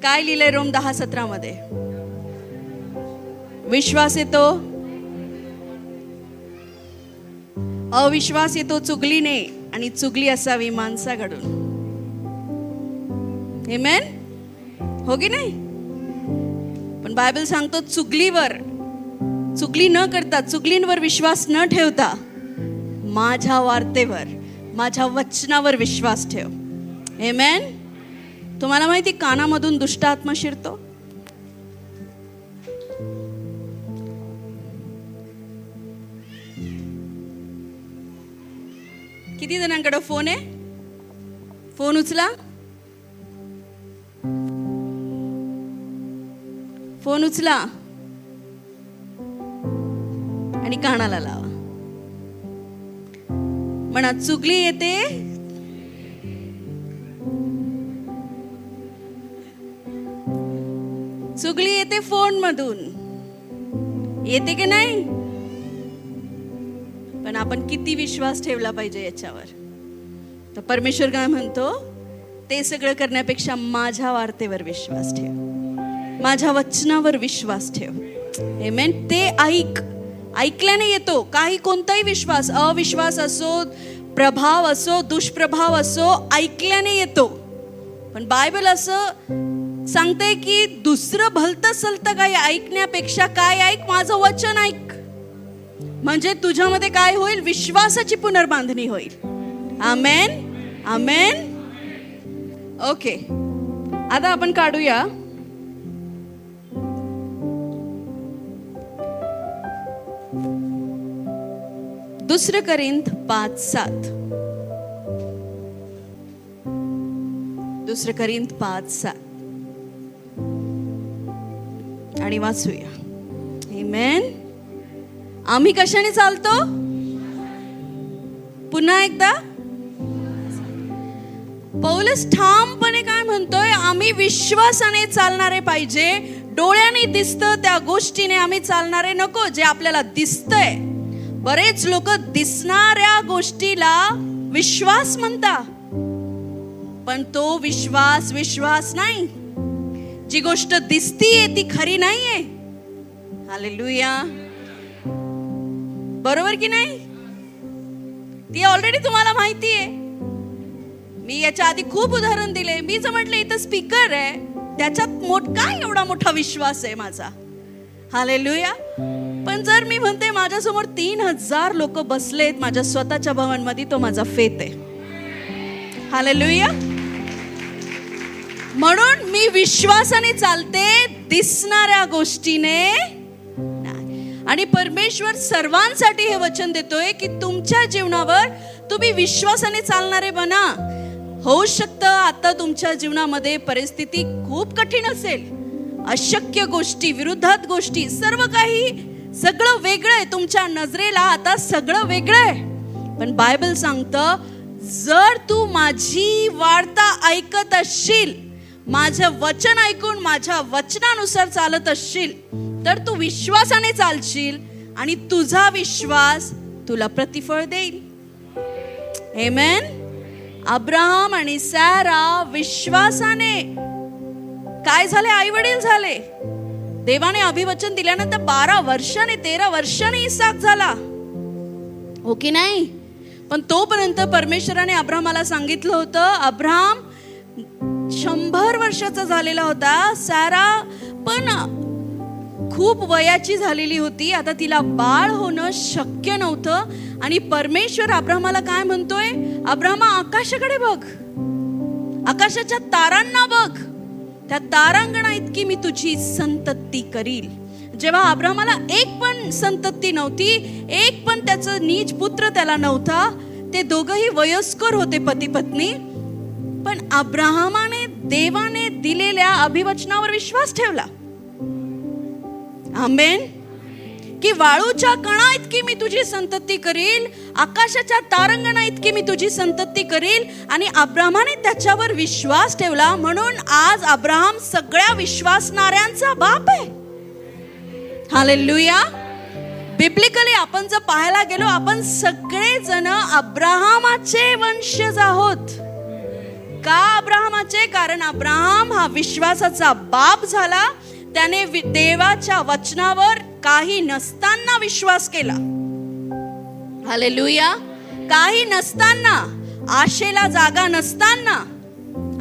काय लिहिलंय रोम 10:17 मध्ये? विश्वास येतो, अविश्वास येतो चुगलीने, आणि चुगली असावी माणसाकडून. आमेन, हो की नाही? पण बायबल सांगतो चुगली न करता, चुगलींवर विश्वास न ठेवता माझ्या वार्तेवर, माझ्या वचनावर विश्वास ठेव. आमेन. तुम्हाला माहिती कानामधून दुष्ट आत्मा शिरतो. किती जणांकडे फोन आहे? फोन उचला, फोन उचला आणि कानाला लावा. म्हणा, चुगली येते, चुगली येते फोन मधून, येते की नाही? पण आपण किती विश्वास ठेवला पाहिजे याच्यावर? तर परमेश्वर काय म्हणतो? ते सगळं करण्यापेक्षा माझ्या वार्तेवर विश्वास ठेव, माझ्या वचनावर विश्वास ठेव. आमेन. ते ऐकल्याने येतो. काही कोणताही विश्वास, अविश्वास असो, प्रभाव असो, दुष्प्रभाव असो, ऐकल्याने येतो. पण बायबल असं सांगते की दुसरं भलतं सलतं काही ऐकण्यापेक्षा काय ऐक, माझं वचन ऐक. म्हणजे तुझ्यामध्ये काय होईल? विश्वासाची पुनर्बांधणी होईल. आमेन, आमेन. ओके, आता आपण काढूया दुसरं कोरिन्थ 5:7. दुसरं कोरिन्थ 5:7 आणि वाचूया. आमेन. आम्ही कशाने चालतो? पुन्हा एकदा पौलुस ठामपणे काय म्हणतोय? आम्ही विश्वासाने चालणारे पाहिजे. डोळ्याने दिसतं त्या गोष्टीने आम्ही चालणारे नको, जे आपल्याला दिसतंय. बरेच लोक दिसणाऱ्या गोष्टीला विश्वास म्हणता, पण तो विश्वास नाही. जी गोष्ट दिसतीये ती खरी नाहीये. हालेलुया, बरोबर की नाही? ती ऑलरेडी तुम्हाला माहिती आहे. मी याच्या आधी खूप उदाहरण दिले. मी जर म्हटलं इथं स्पीकर आहे, त्याच्यात काय एवढा मोठा विश्वास आहे माझा? हालेलुया. पण जर मी म्हणते माझ्यासमोर 3,000 लोक बसलेत माझ्या स्वतःच्या भवनमध्ये, तो माझा फेथ आहे. हालेलुया. म्हणून मी विश्वासाने चालते, दिसणाऱ्या गोष्टीने नाही. आणि परमेश्वर सर्वांसाठी हे वचन देतोय की तुमच्या जीवनावर तुम्ही विश्वासाने चालणारे बना. होऊ शकतं आता तुमच्या जीवनामध्ये परिस्थिती खूप कठीण असेल, अशक्य गोष्टी, विरुद्धात गोष्टी, सर्व काही सगळं वेगळं आहे. तुमच्या नजरेला आता सगळं वेगळं आहे. पण बायबल सांगतं, जर तू माझी वार्ता ऐकत असशील, माझं वचन ऐकून माझ्या वचनानुसार चालत असशील, तर तू विश्वासाने चालशील आणि तुझा विश्वास तुला प्रतिफळ देईल. आमेन. अब्राहम आणि सारा विश्वासाने काय झाले? आई वडील झाले. देवाने अभिवचन दिल्यानंतर 12 वर्षाने 13 वर्षाने इसाक झाला, हो की नाही? पण तोपर्यंत परमेश्वराने अब्राहमाला सांगितलं होतं, अब्राहम 100 वर्षाचा झालेला होता. सारा पण खूप वयाची झालेली होती. आता तिला बाळ होणं शक्य नव्हतं. आणि परमेश्वर अब्राहमाला काय म्हणतोय? अब्राहमा, आकाशाकडे बघ, आकाशाच्या तारांना बघ, त्या तारांगणा इतकी मी तुझी संतती करील. जेव्हा अब्राहमाला एक पण संतती नव्हती, एक पण त्याचं नीच पुत्र त्याला नव्हता, ते दोघंही वयस्कर होते, पती पत्नी, पण अब्राहमाने देवाने दिलेल्या अभिवचनावर विश्वास ठेवला. आमेन. की वाळूच्या कणा इतकी मी तुझी संतती करील, आकाशाच्या तारंगणा इतकी मी तुझी संतती करील. आणि अब्राहमाने त्याच्यावर विश्वास ठेवला, म्हणून आज अब्राहम सगळ्या विश्वासणाऱ्यांचा बाप आहे. हालेलुया. बिब्लिकली आपण जर पाहायला गेलो, आपण सगळे जण अब्राहमाचे वंशज आहोत. का अब्राहमाचे? कारण अब्राहम हा विश्वासाचा बाप झाला. त्याने देवाच्या वचनावर काही नसताना विश्वास केला. हालेलुया. काही नसताना, आशेला जागा नसताना,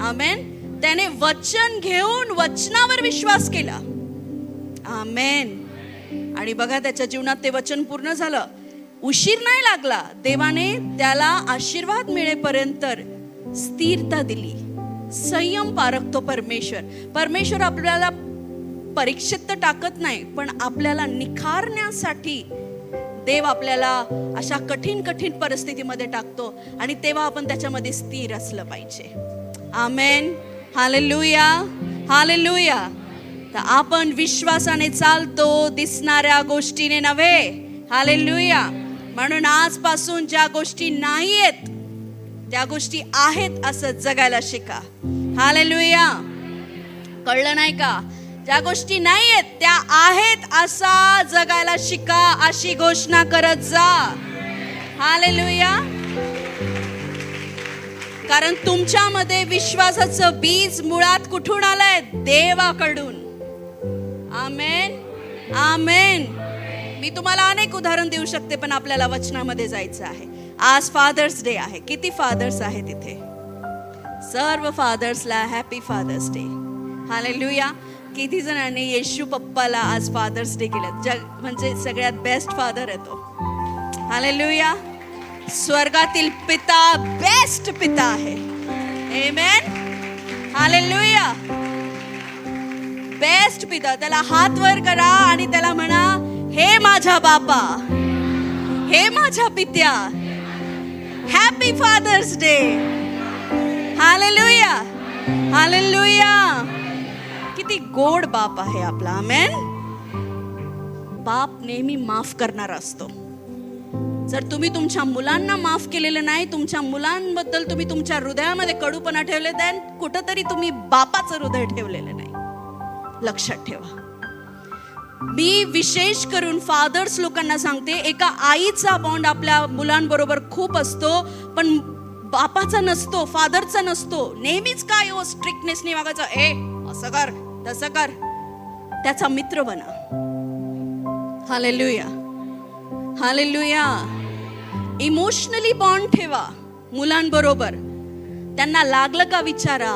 आमेन, त्याने वचन घेऊन वचनावर विश्वास केला. आमेन. आणि बघा त्याच्या जीवनात ते वचन पूर्ण झालं. उशीर नाही लागला. देवाने त्याला आशीर्वाद मिळेपर्यंत स्थिरता दिली. संयम पारखतो परमेश्वर आपल्याला परीक्षेत तर टाकत नाही, पण आपल्याला निखारण्यासाठी देव आपल्याला अशा कठीण परिस्थितीमध्ये टाकतो आणि तेव्हा आपण त्याच्यामध्ये स्थिर असलं पाहिजे. आमेन. हालेलुया. हालेलुया. तर आपण विश्वासाने चालतो, दिसणाऱ्या गोष्टीने नव्हे. हालेलुया. म्हणून आजपासून ज्या गोष्टी नाहीयेत त्या गोष्टी आहेत असं जगायला शिका. हालेलुया. कळलं नाही का? ज्या गोष्टी नाहीयेत त्या आहेत असा जगायला शिका, अशी घोषणा करत जा. हालेलुया. कारण तुमच्यामध्ये विश्वासाचं बीज मुळात कुठून आलंय? देवाकडून. आमेन. आमेन. मी तुम्हाला अनेक उदाहरण देऊ शकते, पण आपल्याला वचनामध्ये जायचं आहे. आज फादर्स डे आहे. किती फादर्स आहेत इथे? सर्व फादर्सला हॅपी फादर्स डे. हालेलुया. किती जणांनी येशू पप्पाला आज फादर्स डे केला? म्हणजे सगळ्यात बेस्ट फादर आहे तो. हालेलुया. स्वर्गातील पिता बेस्ट पिता आहे. आमेन. हालेलुया. बेस्ट पिता. त्याला हात वर करा आणि त्याला म्हणा, हे माझ्या बापा, हे माझ्या पित्या, happy father's day. Hallelujah. Hallelujah. किती गोड बाप आहे आपला. आमेन. बाप नेहमी माफ करणारा असतो. जर तुम्ही तुमच्या मुलांना माफ केलेलं नाही, तुमच्या मुलांबद्दल तुम्ही तुमच्या हृदयामध्ये कडूपणा ठेवले, तर कुठंतरी तुम्ही बापाचं हृदय ठेवलेलं नाही. लक्षात ठेवा. मी विशेष करून फादर्स लोकांना सांगते, एका आईचा बॉन्ड आपल्या मुलांबरोबर खूप असतो, पण बापाचा नसतो, फादरचा नसतो. नेहमीच काय हो स्ट्रिक्टनेसने वागायचं, ए असं कर तसं कर. त्याचा मित्र बना. हालेलुया. हालेलुया. इमोशनली बॉन्ड ठेवा मुलांबरोबर. त्यांना लागलं का विचारा.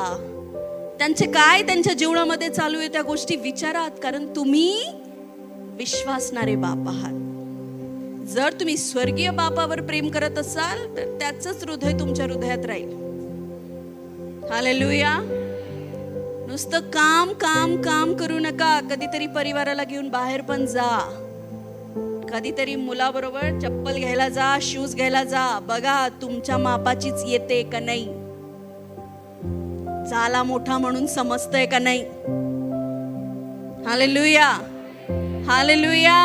त्यांचे काय त्यांच्या जीवनामध्ये चालू आहे त्या गोष्टी विचारात, कारण तुम्ही विश्वासणारे बाप आहात. जर तुम्ही स्वर्गीय बापावर प्रेम करत असाल तर त्याचंच हृदय तुमच्या हृदयात राहील. हालेलुया. नुसतं काम काम काम करू नका. कधीतरी परिवाराला घेऊन बाहेर पण जा. कधीतरी मुलाबरोबर चप्पल घ्यायला जा, शूज घ्यायला जा. बघा तुमच्या मापाचीच येते का नाही. झाला मोठा म्हणून समजतंय का नाही. हालेलुया. हालेलुया.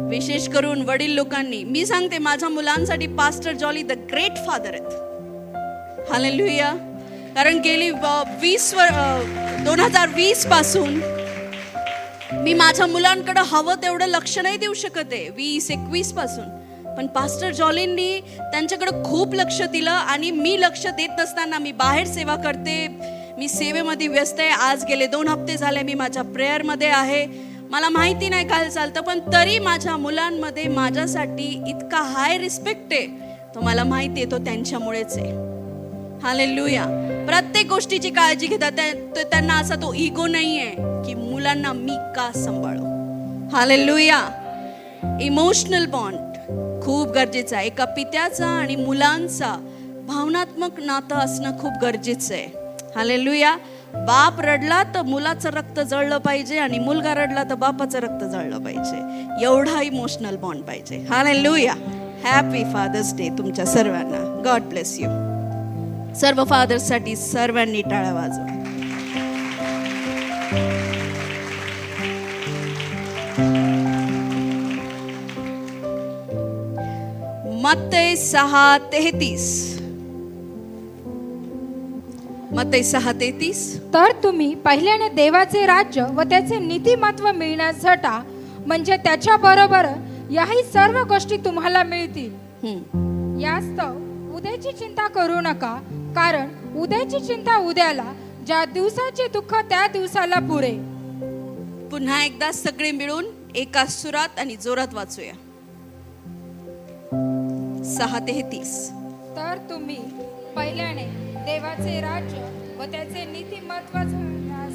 विशेष करून वडील लोकांनी, मी सांगते माझ्या मुलांसाठी pastor jolly the great father आहेत. हालेलुया. कारण गेली 2020 पासून मी माझ्या मुलांकडे हवं तेवढं लक्ष नाही देऊ शकत आहे. 20-21 पासून. पण पास्टर जॉलींनी त्यांच्याकडे खूप लक्ष दिलं आणि मी लक्ष देत नसताना मी बाहेर सेवा करते, मी सेवेमध्ये व्यस्त आहे. आज गेले 2 हप्ते झाले मी माझ्या प्रेयरमध्ये आहे. मला माहिती नाही काय चालतं, पण तरी माझ्या मुलांमध्ये माझ्यासाठी इतका हाय रिस्पेक्ट आहे. तो मला माहिती आहे तो त्यांच्यामुळेच आहे. हालेलुया. प्रत्येक गोष्टीची काळजी घेतात. त्यांना असा तो इगो नाही आहे की मुलांना मी का सांभाळू. हालेलुया. इमोशनल बॉन्ड खूप गरजेचा आहे. एका पित्याचा आणि मुलांचा भावनात्मक नातं असणं खूप गरजेचं आहे. हालेलुया. बाप रडला तर मुलाचं रक्त जळलं पाहिजे आणि मुलगा रडला तर बापाचं रक्त जळलं पाहिजे. एवढा इमोशनल बॉन्ड पाहिजे. हालेलुया. हॅपी फादर्स डे तुमच्या सर्वांना. God bless you. सर्व फादर्ससाठी सर्वांनी टाळ्या वाजवा. मत्तई 6:33. मत्तई 6:33. तर तुम्ही पहिल्याने देवाचे राज्य व त्याचे नीतिमत्व मिळण्यास झटा, म्हणजे त्याच्या बरोबर याही सर्व गोष्टी तुम्हाला मिळतील. यास्तव उद्याची चिंता करू नका, कारण उद्याची चिंता उद्याला, ज्या दिवसाचे दुःख त्या दिवसाला पुरे. पुन्हा एकदा सगळे मिळून एका सुरात आणि जोरात वाचूया. 6 ते 30. तर तुम्ही पहिल्याने देवाचे राज्य व त्याचे नीतिमत्व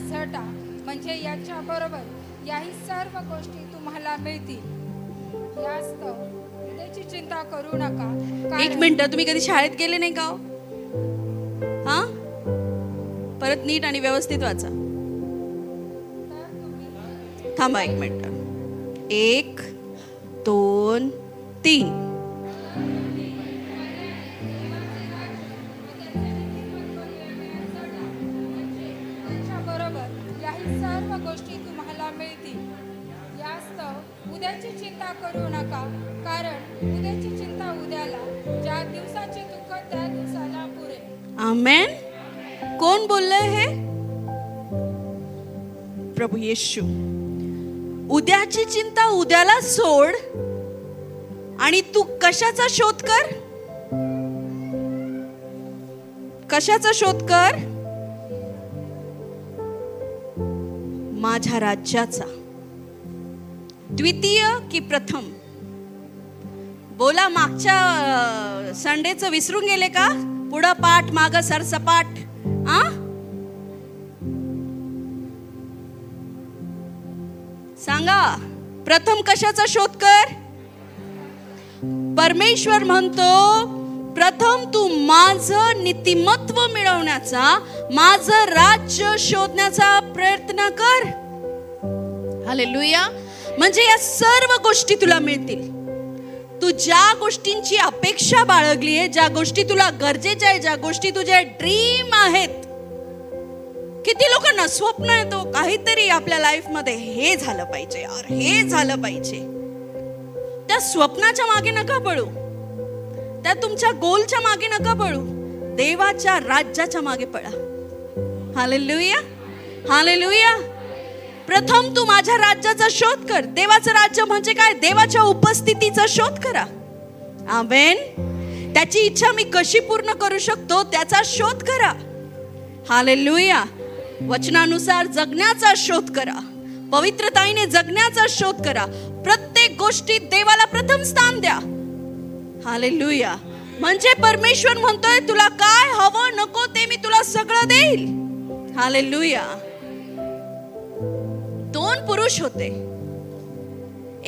झटा, म्हणजे याच्या बरोबर याही सर्व गोष्टी तुम्हाला मिळतील. यास्तव उद्याची चिंता करू नका. एक मिनिट, तुम्ही कधी शाळेत गेले नाही का हो? हा, परत नीट आणि व्यवस्थित वाचा. थांबा एक मिनिट. 1 2 3. बरोबर याही सर्व गोष्टी तुम्हाला मिळतील. यास्तव उद्याची चिंता करू नका, कारण उद्याची चिंता उद्याला, ज्या दिवसाचे दुःख त्या दिवसाला पुरे. आमेन. कोण बोललंय हे? प्रभू येशू. उद्याची चिंता उद्याला सोड आणि तू कशाचा शोध कर? कशाचा शोध कर? माझ्या राज्याचा. द्वितीय की प्रथम? बोला, मागच्या संडेचं विसरून गेले का? पुढं पाठ माग सरसपाट. आ सांगा, प्रथम कशाचा शोध कर? परमेश्वर म्हणतो, प्रथम तू माझं नीतिमत्व मिळवण्याचा, माझं राज्य शोधण्याचा प्रयत्न कर. हालेलुया. म्हणजे या सर्व गोष्टी तुला मिळतील. तू ज्या गोष्टींची अपेक्षा बाळगली आहे, ज्या गोष्टी तुला गरजेच्या आहे, ज्या गोष्टी तुझे ड्रीम आहेत. किती लोकांना स्वप्न येतो काहीतरी आपल्या लाईफ मध्ये, हे झालं पाहिजे यार, हे झालं पाहिजे. त्या स्वप्नाच्या मागे नका पळू, त्या तुमच्या गोलच्या मागे नका पळू, देवाच्या राज्याच्या मागे पळा. Hallelujah, hallelujah. प्रथम तू माझ्या राज्याचा शोध कर. देवाचं राज्य म्हणजे काय? देवाच्या उपस्थितीचा शोध करा. आमेन. त्याची इच्छा मी कशी पूर्ण करू शकतो त्याचा शोध करा. हालेलुया. वचनानुसार जगण्याचा शोध करा, पवित्रताईने जगण्याचा शोध करा. प्रत्येक गोष्टीत देवाला प्रथम स्थान द्या. हालेलुया. म्हणजे परमेश्वर म्हणतोय, तुला काय हवं नको ते मी तुला सगळं देईल. हालेलुया. 2 पुरुष होते.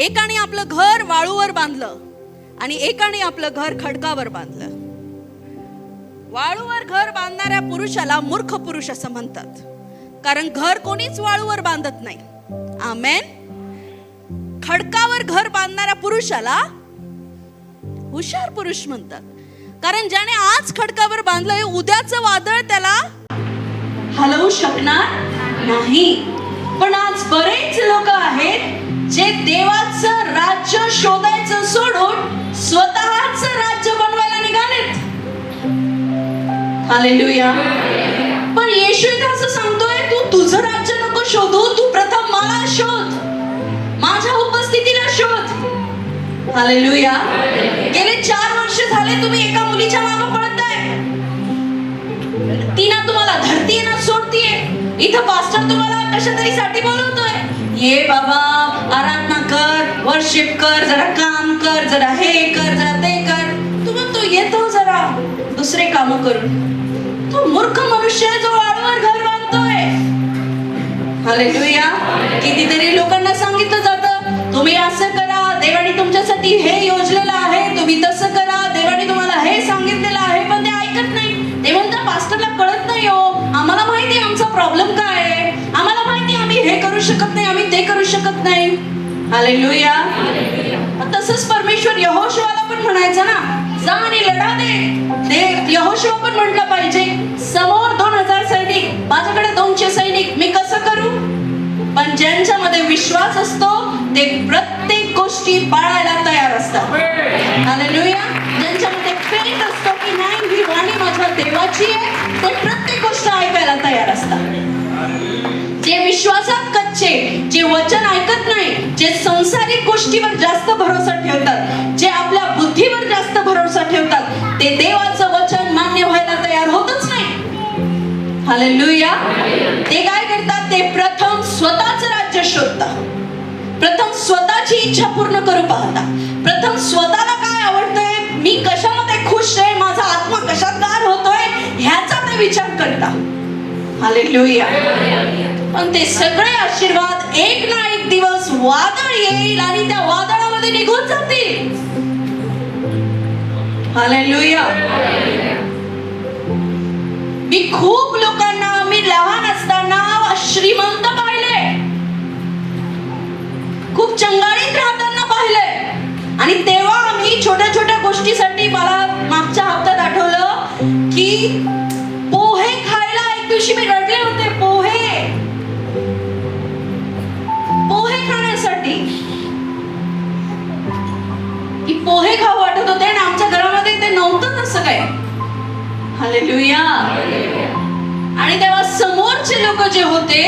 एकाने आपलं घर वाळूवर बांधलं आणि एकाने आपलं घर खडकावर बांधलं. वाळूवर घर बांधणाऱ्या पुरुषाला मूर्ख पुरुष असं म्हणतात, कारण घर कोणीच वाळूवर बांधत नाही. आमेन. खडकावर घर बांधणाऱ्या पुरुषाला हुशार पुरुष म्हणतात, कारण ज्याने आज खडकावर बांधलंय, उद्याचं वादळ त्याला हलवू शकणार नाही. पण आज बरेच लोक आहेत जे देवाचं राज्य शोधायचं सोडून स्वतःच राज्य बनवायला निघालेत. हालेलुया. पण येशू असं सांगतोय, तू तुझं राज्य नको शोधू, तू प्रथम मला शोध, माझ्या उपस्थितीला शोध. हालेलुया. गेले 4 वर्ष झाले तुम्ही एका मुलीच्या मागे पळताय. ती ना तुम्हाला धरतीये ना सोडतीये. इथं पास्टर तुम्हाला कशा तरी साठी बोलवतोय, ये बाबा आराधना कर, वर्शिप कर, जरा काम कर, जरा हे कर, जरा ते कर. तू म्हणतो येतो जरा दुसरे काम करून. तो मूर्ख मनुष्य आहे जो वाळूवर घर बांधतोय. हालेलुया. कितीतरी लोकांना सांगितलं जातं, तुम्ही असं करा, देवाने तुमच्यासाठी हे योजलेलं आहे, तुम्ही तसं करा, देवाने तुम्हाला हे सांगितलेलं आहे. पण ते ऐकत नाही. ते म्हणतात, पास्टरला कळत नाही हो, आम्हाला माहिती आमचा प्रॉब्लेम काय आहे, आम्हाला माहिती आम्ही हे करू शकत नाही, आम्ही ते करू शकत नाही. हालेलुया. तसंच परमेश्वर यहोशुआला पण म्हणायचं ना, जा आणि लढा दे. यहोशुआ पण म्हटलं पाहिजे, समोर 2000 सैनिक, माझ्याकडे 200 सैनिक, मी कसं करू? पण ज्यांच्यामध्ये विश्वास असतो ते प्रत्येक गोष्टी पाळायला तयार असतात. हालेलुया. ज्यांच्यामध्ये फेथ असतो की नाही ही वाणी माझ्या देवाची आहे, ते प्रत्येक गोष्ट ऐकायला तयार असतात. जे विश्वासात कच्चे, जे वचन ऐकत नाही, जे संसारिक गोष्टीवर जास्त भरोसा ठेवतात, जे आपल्या बुद्धीवर जास्त भरोसा ठेवतात, ते देवाचं वचन मान्य सामान्य व्हायला तयार होतच नाही. हालेलुया. ते काय करतात? ते प्रथम स्वतःच राज्य शोधतात, प्रथम स्वतःची इच्छा पूर्ण करू पाहतात, प्रथम स्वतःला काय आवडतंय, मी कशामध्ये खुश आहे, माझा आत्मा कशात गार होतोय, ह्याचा ते विचार करतात. हालेलुया. पण ते सगळे आशीर्वाद एक ना एक दिवस वादळ येईल आणि त्या वादळामध्ये निघून जातील. हालेलुया. मी खूप लोकांना, मी लहान असताना श्रीमंत पाहिले, खूप चंगाळीत राहताना पाहिले, आणि तेव्हा आम्ही छोट्या छोट्या गोष्टीसाठी, मला मागच्या हप्त्यात आठवलं की पोहे खायला एक दिवशी मी रडले होते. पोहे खाण्यासाठी की पोहे खाऊ वाटत होते, आणि आमच्या घरामध्ये ते नव्हतं तसं काय. हालेलुया. आणि तेव्हा समोरचे लोक जे होते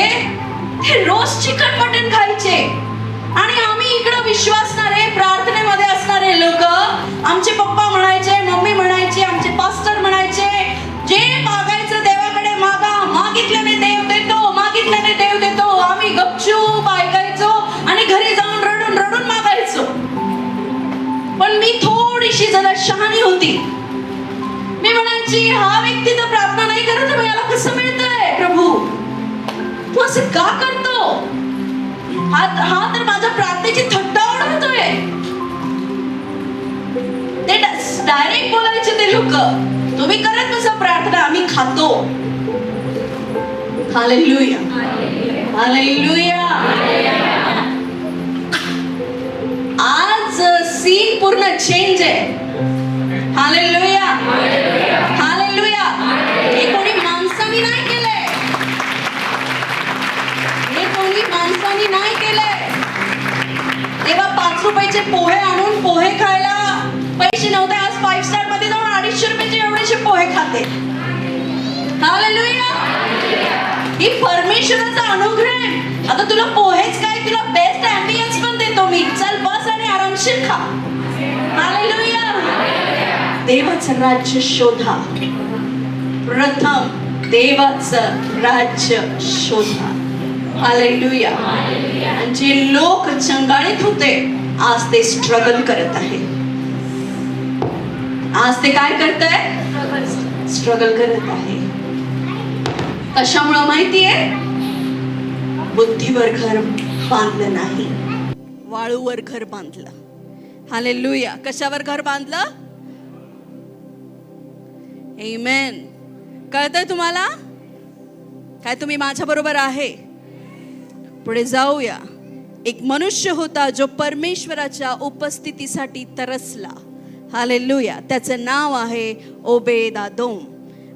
ते रोज चिकन मटन खायचे, आणि आम्ही इकडं विश्वासणारे, प्रार्थनेमध्ये असणारे लोक, आमचे पप्पा म्हणायचे, मम्मी म्हणायची, आमचे पास्टर म्हणायचे, जे मागायचं देवाकडे मागा, मागितल्याने देव देतो, मागितल्याने देव देतो. आम्ही गपचूप ऐकायचो आणि घरी जाऊन रडून रडून मागायचो. पण मी थोडीशी जरा शहाणी होती. मी म्हणायची, हा व्यक्ती तर प्रार्थना नाही करत, याला कसं मिळतंय प्रभू, तू असं का करतो, हा तर माझ्या प्रार्थनेची थट्टा उडवतोय. ते डायरेक्ट बोलायचे ते लोक, तुम्ही करत बसा प्रार्थना, आम्ही खातो. हालेलुया. हालेलुया. आज सीन पूर्ण चेंज आहे. हालेलुया. हालेलुया. हे कोणी माणसाने नाही केलंय, हे कोणी माणसाने नाही केलंय. तेव्हा 5 रुपयाचे पोहे आणून पोहे खायला पैसे नव्हते, आज 5 स्टार मध्ये जाऊन 250 रुपयाचे एवढेशे पोहे खाते. हालेलुया. ही परमेश्वराचा अनुग्रह आहे. आता तुला पोहेच काय, तुला बेस्ट ॲम्बियन्स पण देतो मी, चल बस आणि आरामशीर खा. हालेलुया. देवाचं राज्य शोधा, प्रथम देवाचं राज्य शोधा. हालेलुया. आणि जे लोक चंगाळीत होते, आज ते स्ट्रगल करत आहे. आज ते काय करत आहे? स्ट्रगल करत आहे. कशामुळं माहितीये? बुद्धीवर घर बांधलं नाही, वाळूवर घर बांधलं. हालेलुया. कशावर घर बांधलं? आमेन. कळतंय तुम्हाला? काय तुम्ही माझ्या बरोबर आहे? पुढे जाऊया. एक मनुष्य होता जो परमेश्वराच्या उपस्थितीसाठी तरसला. हालेलुया. त्याचं नाव आहे ओबेद-एदोम.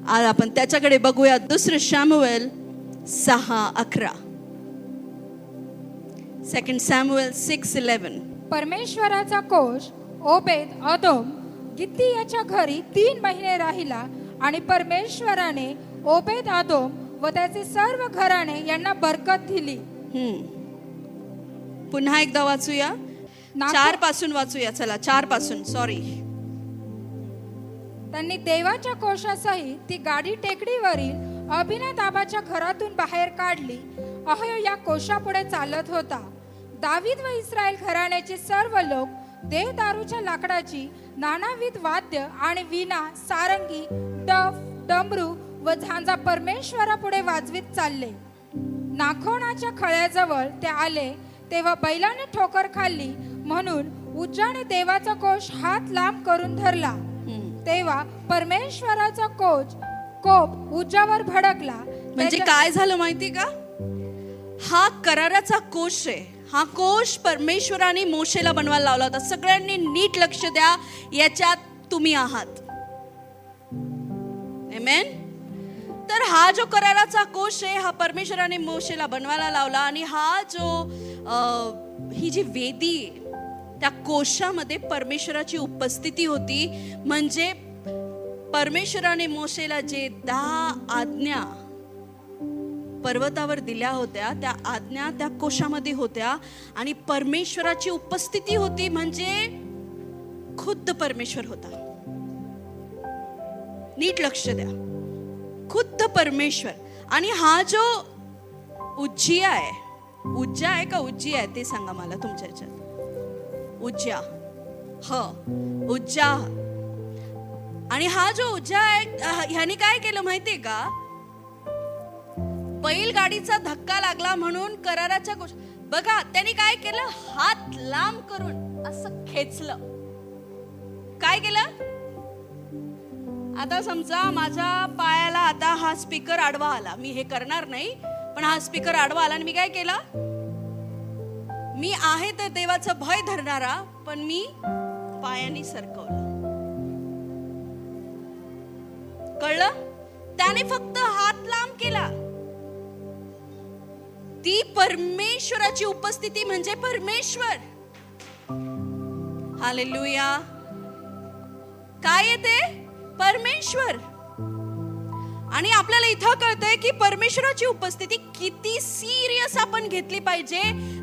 आज आपण त्याच्याकडे बघूया. 2 शमूएल 6:11. 2 शमूएल 6:11. परमेश्वराचा कोश ओबेद-एदोम गित्ती याच्या घरी 3 महिने राहिला, आणि परमेश्वराने ओबेद-एदोम व त्याचे सर्व घराणे यांना बरकत दिली. पुन्हा एकदा वाचूया. 4 पासून वाचूया. चला 4 पासून. सॉरी. त्यांनी देवाच्या कोशासहित ती गाडी टेकडीवरील अभिनदाबाच्या घरातून बाहेर काढली. अहयो या कोशापुढे चालत होता. दावीद व इस्रायल घराण्याचे सर्व लोक देवदारूच्या लाकडाची नानाविध वाद्य आणि वीणा, सारंगी, डफ, डमरू व झांजा परमेश्वरापुढे वाजवीत चालले. नाखोनाच्या खळ्याजवळ ते आले, तेव्हा बैलाने ठोकर खाल्ली, म्हणून उज्जाने देवाचा कोश हात लांब करून धरला. तेव्हा परमेश्वराचा कोप उज्जावर भडकला. म्हणजे काय झालं माहिती का? हा कराराचा कोश आहे. हा कोश परमेश्वराने मोशेला बनवायला लावला होता. सगळ्यांनी नीट लक्ष द्या, याच्यात तुम्ही आहात. आमेन. तर हा जो कराराचा कोश आहे, हा परमेश्वराने मोशेला बनवायला लावला. आणि हा जो ही जी वेदी आहे, त्या कोशामध्ये परमेश्वराची उपस्थिती होती. म्हणजे परमेश्वराने मोशेला जे 10 आज्ञा पर्वतावर दिल्या होत्या, त्या आज्ञा त्या कोशामध्ये होत्या. आणि परमेश्वराची उपस्थिती होती, म्हणजे खुद्द परमेश्वर होता. नीट लक्ष द्या. खुद्द परमेश्वर. आणि हा जो उज्जिया आहे, उज्जा आहे का उज्जी आहे ते सांगा मला तुमच्या ह्याच्यात. उज्जा, उज्जा. आणि हा जो उज्जा आहे ह्याने काय केलं माहितीये का, बैलगाडीचा धक्का लागला म्हणून कराराच्या गोष्टी बघा, त्यांनी काय केलं, हात लांब करून असं खेचलं. काय केलं, आता समजा माझ्या पायाला आता हा स्पीकर आडवा आला, मी हे करणार नाही पण हा स्पीकर आडवा आला आणि मी काय केलं, मी आहे तर देवाचं भय धरणारा पण मी पायाने सरकवलं. कळलं, त्याने फक्त हात लांब केला. ती परमेश्वराची उपस्थिती म्हणजे परमेश्वर. हालेलुया. काय येते, परमेश्वर. आणि आपल्याला इथं कळतंय की परमेश्वराची उपस्थिती किती सिरियस आपण घेतली पाहिजे,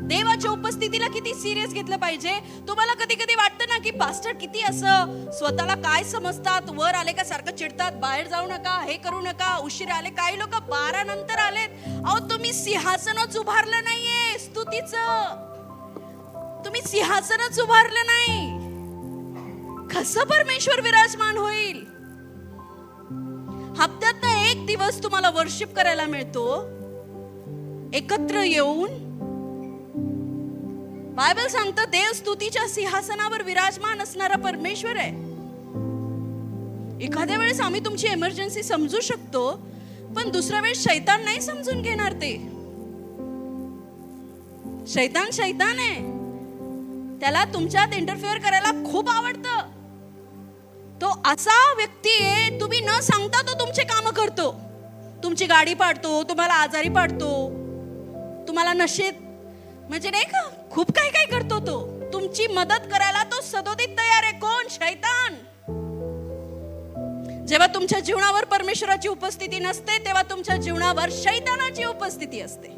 देवाच्या उपस्थितीला किती सिरियस घेतलं पाहिजे. तुम्हाला कधी कधी वाटतं ना की पास्टर किती असं स्वतःला काय समजतात, वर आले का सारखं चिडतात, बाहेर जाऊ नका, हे करू नका, उशीर आले. काही लोक 12 नंतर आलेत. अहो तुम्ही सिंहासनच उभारलं नाहीये स्तुतीचं, तुम्ही सिंहासनच उभारलं नाही. कसं परमेश्वर विराजमान होईल. हप्त्यात एक दिवस तुम्हाला वर्शिप करायला मिळतो, एकत्र येऊन. बायबल सांगतं देव स्तुतीच्या सिंहासनावर विराजमान असणारा परमेश्वर आहे. एखाद्या वेळेस आम्ही तुमची इमर्जन्सी समजू शकतो पण दुसऱ्या वेळेस शैतान नाही समजून घेणार. ते शैतान आहे, त्याला तुमच्यात इंटरफेअर करायला खूप आवडतं. तो असा व्यक्ती आहे, तुम्ही न सांगता तो तुमचे काम करतो, तुमची गाडी पाडतो, तुम्हाला आजारी पाडतो, तुम्हाला नशेत म्हणजे नाही का खूप काय काय करतो. तो तुमची मदत करायला तो सदोदित तयार आहे. कोण, शैतान. जेव्हा तुमच्या जीवनावर परमेश्वराची उपस्थिती नसते तेव्हा तुमच्या जीवनावर शैतानाची उपस्थिती असते.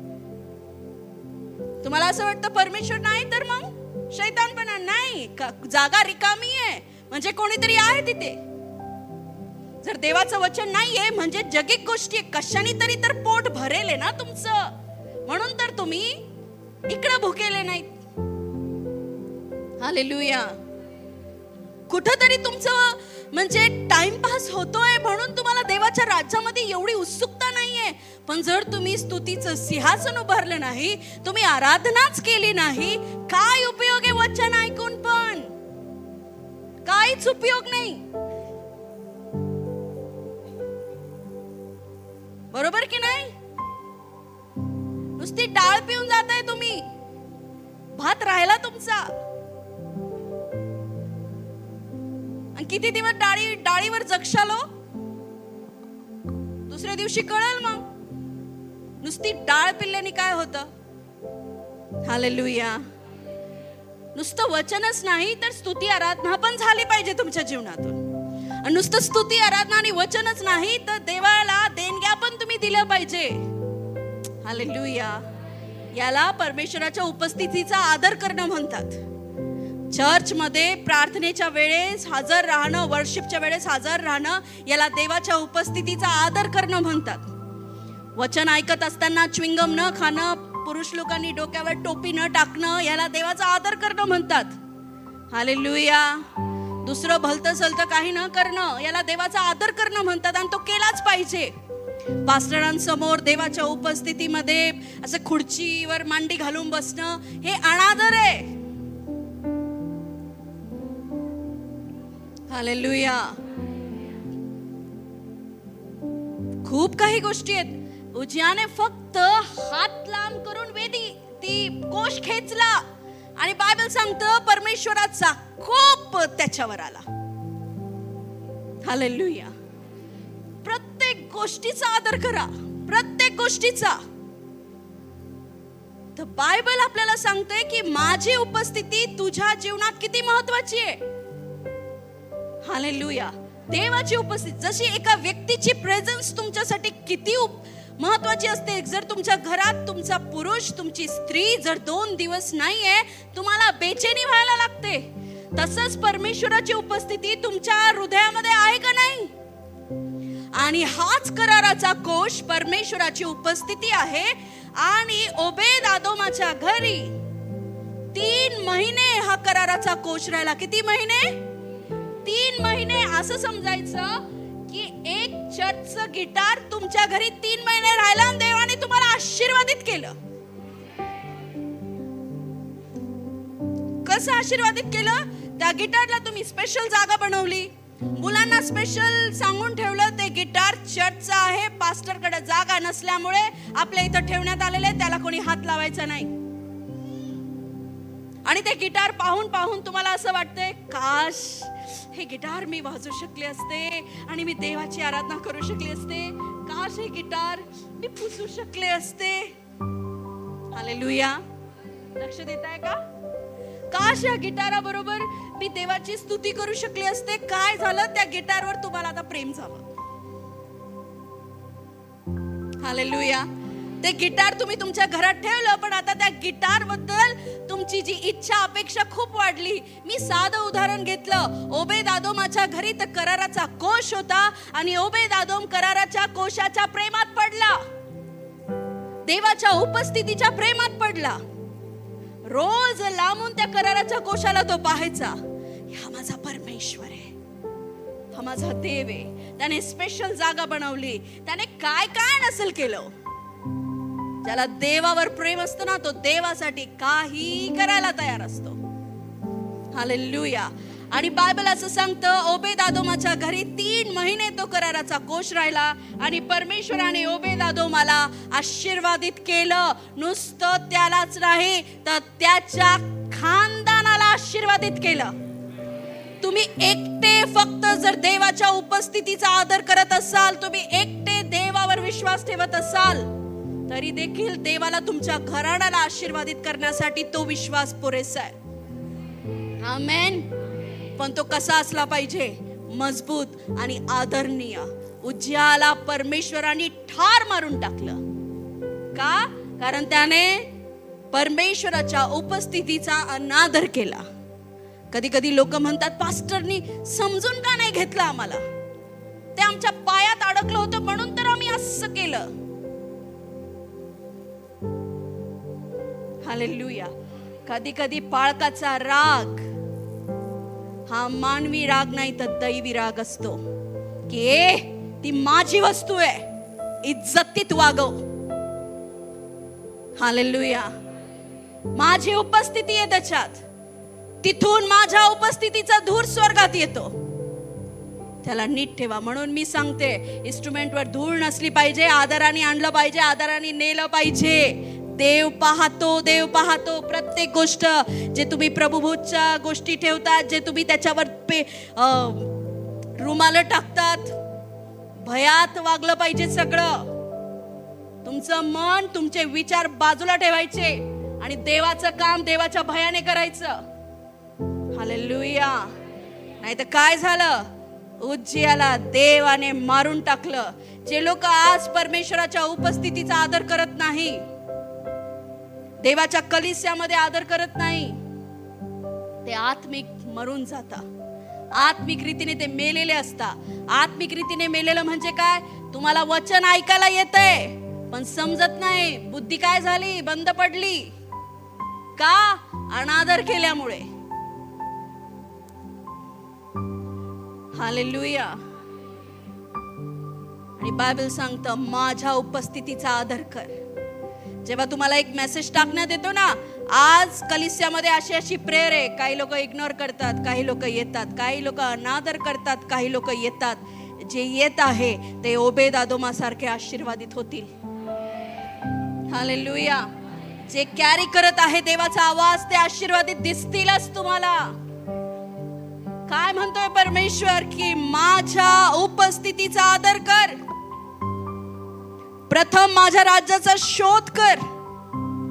तुम्हाला असं वाटतं परमेश्वर नाही तर मग शैतान पण नाही. जागा रिकामी आहे म्हणजे कोणीतरी आहे तिथे. जर देवाचं वचन नाहीये म्हणजे जगिक गोष्टी कशाने तरी तर पोट भरेल ना तुमचं, म्हणून तर तुम्ही इकडे भुकेले नाहीत. हालेलुया. कुठंतरी तुमचं म्हणजे टाइमपास होतोय म्हणून तुम्हाला देवाच्या राज्यामध्ये एवढी उत्सुकता नाहीये. पण जर तुम्ही स्तुतीचं सिंहासन उभारलं नाही, तुम्ही आराधनाच केली नाही, काय उपयोग आहे वचन ऐकून पण, काहीच उपयोग नाही. बरोबर की नाही. नुसती डाळ पिऊन जाताय तुम्ही, भात राहिला तुमचा. आणि किती दिवस डाळीवर जगशालो, दुसऱ्या दिवशी कळल मग नुसती डाळ पिल्ल्याने काय होतं. हालेलुया. नुसतं वचनच नाही तर स्तुती आराधना पण झाली पाहिजे तुमच्या जीवनातून. आणि नुसतं स्तुती आराधना आणि वचनच नाही तर देवाला देणग्या पण तुम्ही दिल्या पाहिजे. हालेलुया. याला परमेश्वराच्या उपस्थितीचा आदर करणं म्हणतात. चर्चमध्ये प्रार्थनेच्या वेळेस हजर राहणं, वर्शिपच्या वेळेस हजर राहणं, याला देवाच्या उपस्थितीचा आदर करणं म्हणतात. वचन ऐकत असताना च्विंगम न खाणं, पुरुष लोकांनी डोक्यावर टोपी न टाकणं, याला देवाचा आदर करणं म्हणतात. हालेलुया. दुसरं भलतं सलतं काही न करणं, याला देवाचा आदर करणं म्हणतात. आणि तो केलाच पाहिजे. पास्टरांसमोर देवाच्या उपस्थितीमध्ये असं खुर्चीवर मांडी घालून बसणं हे अनादर आहे. हालेलुया. खूप काही गोष्टी आहेत. उज्जियाने फक्त हात लांब करून ती कोश खेचला आणि बायबल सांगतं परमेश्वराचा कोप त्याच्यावर आला. हालेलुया. प्रत्येक गोष्टीचा आदर करा, प्रत्येक गोष्टीचा. तर बायबल आपल्याला सांगते की माझी उपस्थिती तुझ्या जीवनात किती महत्वाची आहे. हालेलुया. देवाची उपस्थिती जशी एका व्यक्तीची प्रेझेन्स तुमच्यासाठी किती महत्वाची असते. जर तुमच्या घरात तुमचा पुरुष, तुमची स्त्री जर 2 दिवस नाहीये, तुम्हाला बेचैनी व्हायला लागते. तसंच परमेश्वराची उपस्थिती तुमच्या हृदयामध्ये आहे का नाही. आणि हाच कराराचा कोश परमेश्वराची उपस्थिती आहे. आणि ओबेद-एदोमाच्या घरी 3 महिने हा कराराचा कोश राहिला. किती महिने? 3 महिने. असं समजायचं की एक चर्चचं गिटार तुमच्या घरी 3 महिने राहिला आणि देवाने तुम्हाला आशीर्वादित केलं. कसं आशीर्वादित केलं? त्या गिटारला तुम्ही स्पेशल जागा बनवली, मुलांना स्पेशल सांगून ठेवलं ते गिटार चर्चचं आहे, पास्टरकडे जागा नसल्यामुळे आपल्या इथं ठेवण्यात आलेले, त्याला कोणी हात लावायचा नाही. आणि ते गिटार पाहून पाहून तुम्हाला असं वाटतंय, काश हे गिटार मी वाजवू शकले असते आणि मी देवाची आराधना करू शकले असते. काश हे गिटार मी पुसू शकले असते. हालेलुया. लक्ष देताय का? काश या गिटाराबरोबर मी देवाची स्तुती करू शकले असते. काय झालं? त्या गिटारवर तुम्हाला आता प्रेम झालं. हालेलुया. ते गिटार तुम्ही तुमच्या घरात ठेवलं, पण आता त्या गिटार बद्दल तुमची जी इच्छा अपेक्षा खूप वाढली. मी साधं उदाहरण घेतलं. ओबेद-एदोमाच्या घरी तर कराराचा कोश होता आणि ओबेद-एदोम कराराच्या कोशाच्या प्रेमात पडला, देवाच्या उपस्थितीच्या प्रेमात पडला. रोज लांबून त्या कराराच्या कोशाला तो पाहायचा. हा माझा परमेश्वर आहे, हा माझा देव आहे. त्याने स्पेशल जागा बनवली. त्याने काय काय नसेल केलं. ज्याला देवावर प्रेम असतं ना, तो देवासाठी काही करायला तयार असतो. हालेलुया. आणि बायबल असं सांगतं, ओबेद-एदोमाच्या घरी 3 महिने तो कराराचा कोश राहिला आणि परमेश्वराने ओबेद-एदोमाला आशीर्वादित केलं. नुसतं त्यालाच नाही तर त्याच्या खानदानाला आशीर्वादित केलं. तुम्ही एकटे फक्त जर देवाच्या उपस्थितीचा आदर करत असाल, तुम्ही एकटे देवावर विश्वास ठेवत असाल, तरी देखील देवाला तुमच्या घराण्याला आशीर्वादित करण्यासाठी तो विश्वास पुरेसा आहे. आमेन. पण तो कसा असला पाहिजे? मजबूत आणि आदरणीय. उज्जियाला परमेश्वराने ठार मारून टाकलं. का? कारण त्याने परमेश्वराच्या उपस्थितीचा अनादर केला. कधी कधी लोक म्हणतात, पास्टरनी समजून का नाही घेतलं आम्हाला? ते आमच्या पायात अडकलं होतं म्हणून तर आम्ही असं केलं. हालेलुया. कधी कधी पाळकाचा राग हा मानवी राग नाही तर दैवी राग असतो. की ती माझी वस्तू आहे, इज्जतीत वागव. हालेलुया. माझी उपस्थिती आहे त्याच्यात, तिथून माझ्या उपस्थितीचा धूर स्वर्गात येतो. त्याला नीट ठेवा. म्हणून मी सांगते, इन्स्ट्रुमेंटवर धूळ नसली पाहिजे, आदराने आणलं पाहिजे, आदराने नेलं पाहिजे. देव पाहतो, देव पाहतो. प्रत्येक गोष्ट जे तुम्ही प्रभुभूतच्या गोष्टी ठेवतात, जे तुम्ही त्याच्यावर रुमाल टाकतात, भयात वागलं पाहिजे सगळं. तुमचं मन, तुमचे विचार बाजूला ठेवायचे आणि देवाचं काम देवाच्या भयाने करायचं. हालेलुया. नाही तर काय झालं? उज्जियाला देवाने मारून टाकलं. जे लोक आज परमेश्वराच्या उपस्थितीचा आदर करत नाही, देवाच्या कलिस्यामध्ये आदर करत नाही, ते आत्मिक मरून जाता. आत्मिक रीतीने ते मेलेले असता. आत्मिक रीतीने मेलेलं म्हणजे काय? तुम्हाला वचन ऐकायला येतंय पण समजत नाही. बुद्धी काय झाली? बंद पडली. का? अनादर केल्यामुळे. हालेलुया. आणि बायबल सांगतं, माझ्या उपस्थितीचा आदर कर. जेव्हा तुम्हाला एक मेसेज टाकण्यात येतो ना, आज कलिस्यामध्ये अशी अशी प्रेयर आहे, काही लोक इग्नोर करतात, काही लोक येतात, काही लोक अनादर करतात, काही लोक येतात. जे येत आहे ते ओबेद-एदोमा सारखे आशीर्वादित होतील. हालेलुया. जे कॅरी करत आहे देवाचा आवाज, ते आशीर्वादित दिसतीलच तुम्हाला. काय म्हणतोय परमेश्वर? की माझ्या उपस्थितीचा आदर कर, प्रथम माझ्या राज्याचा शोध कर.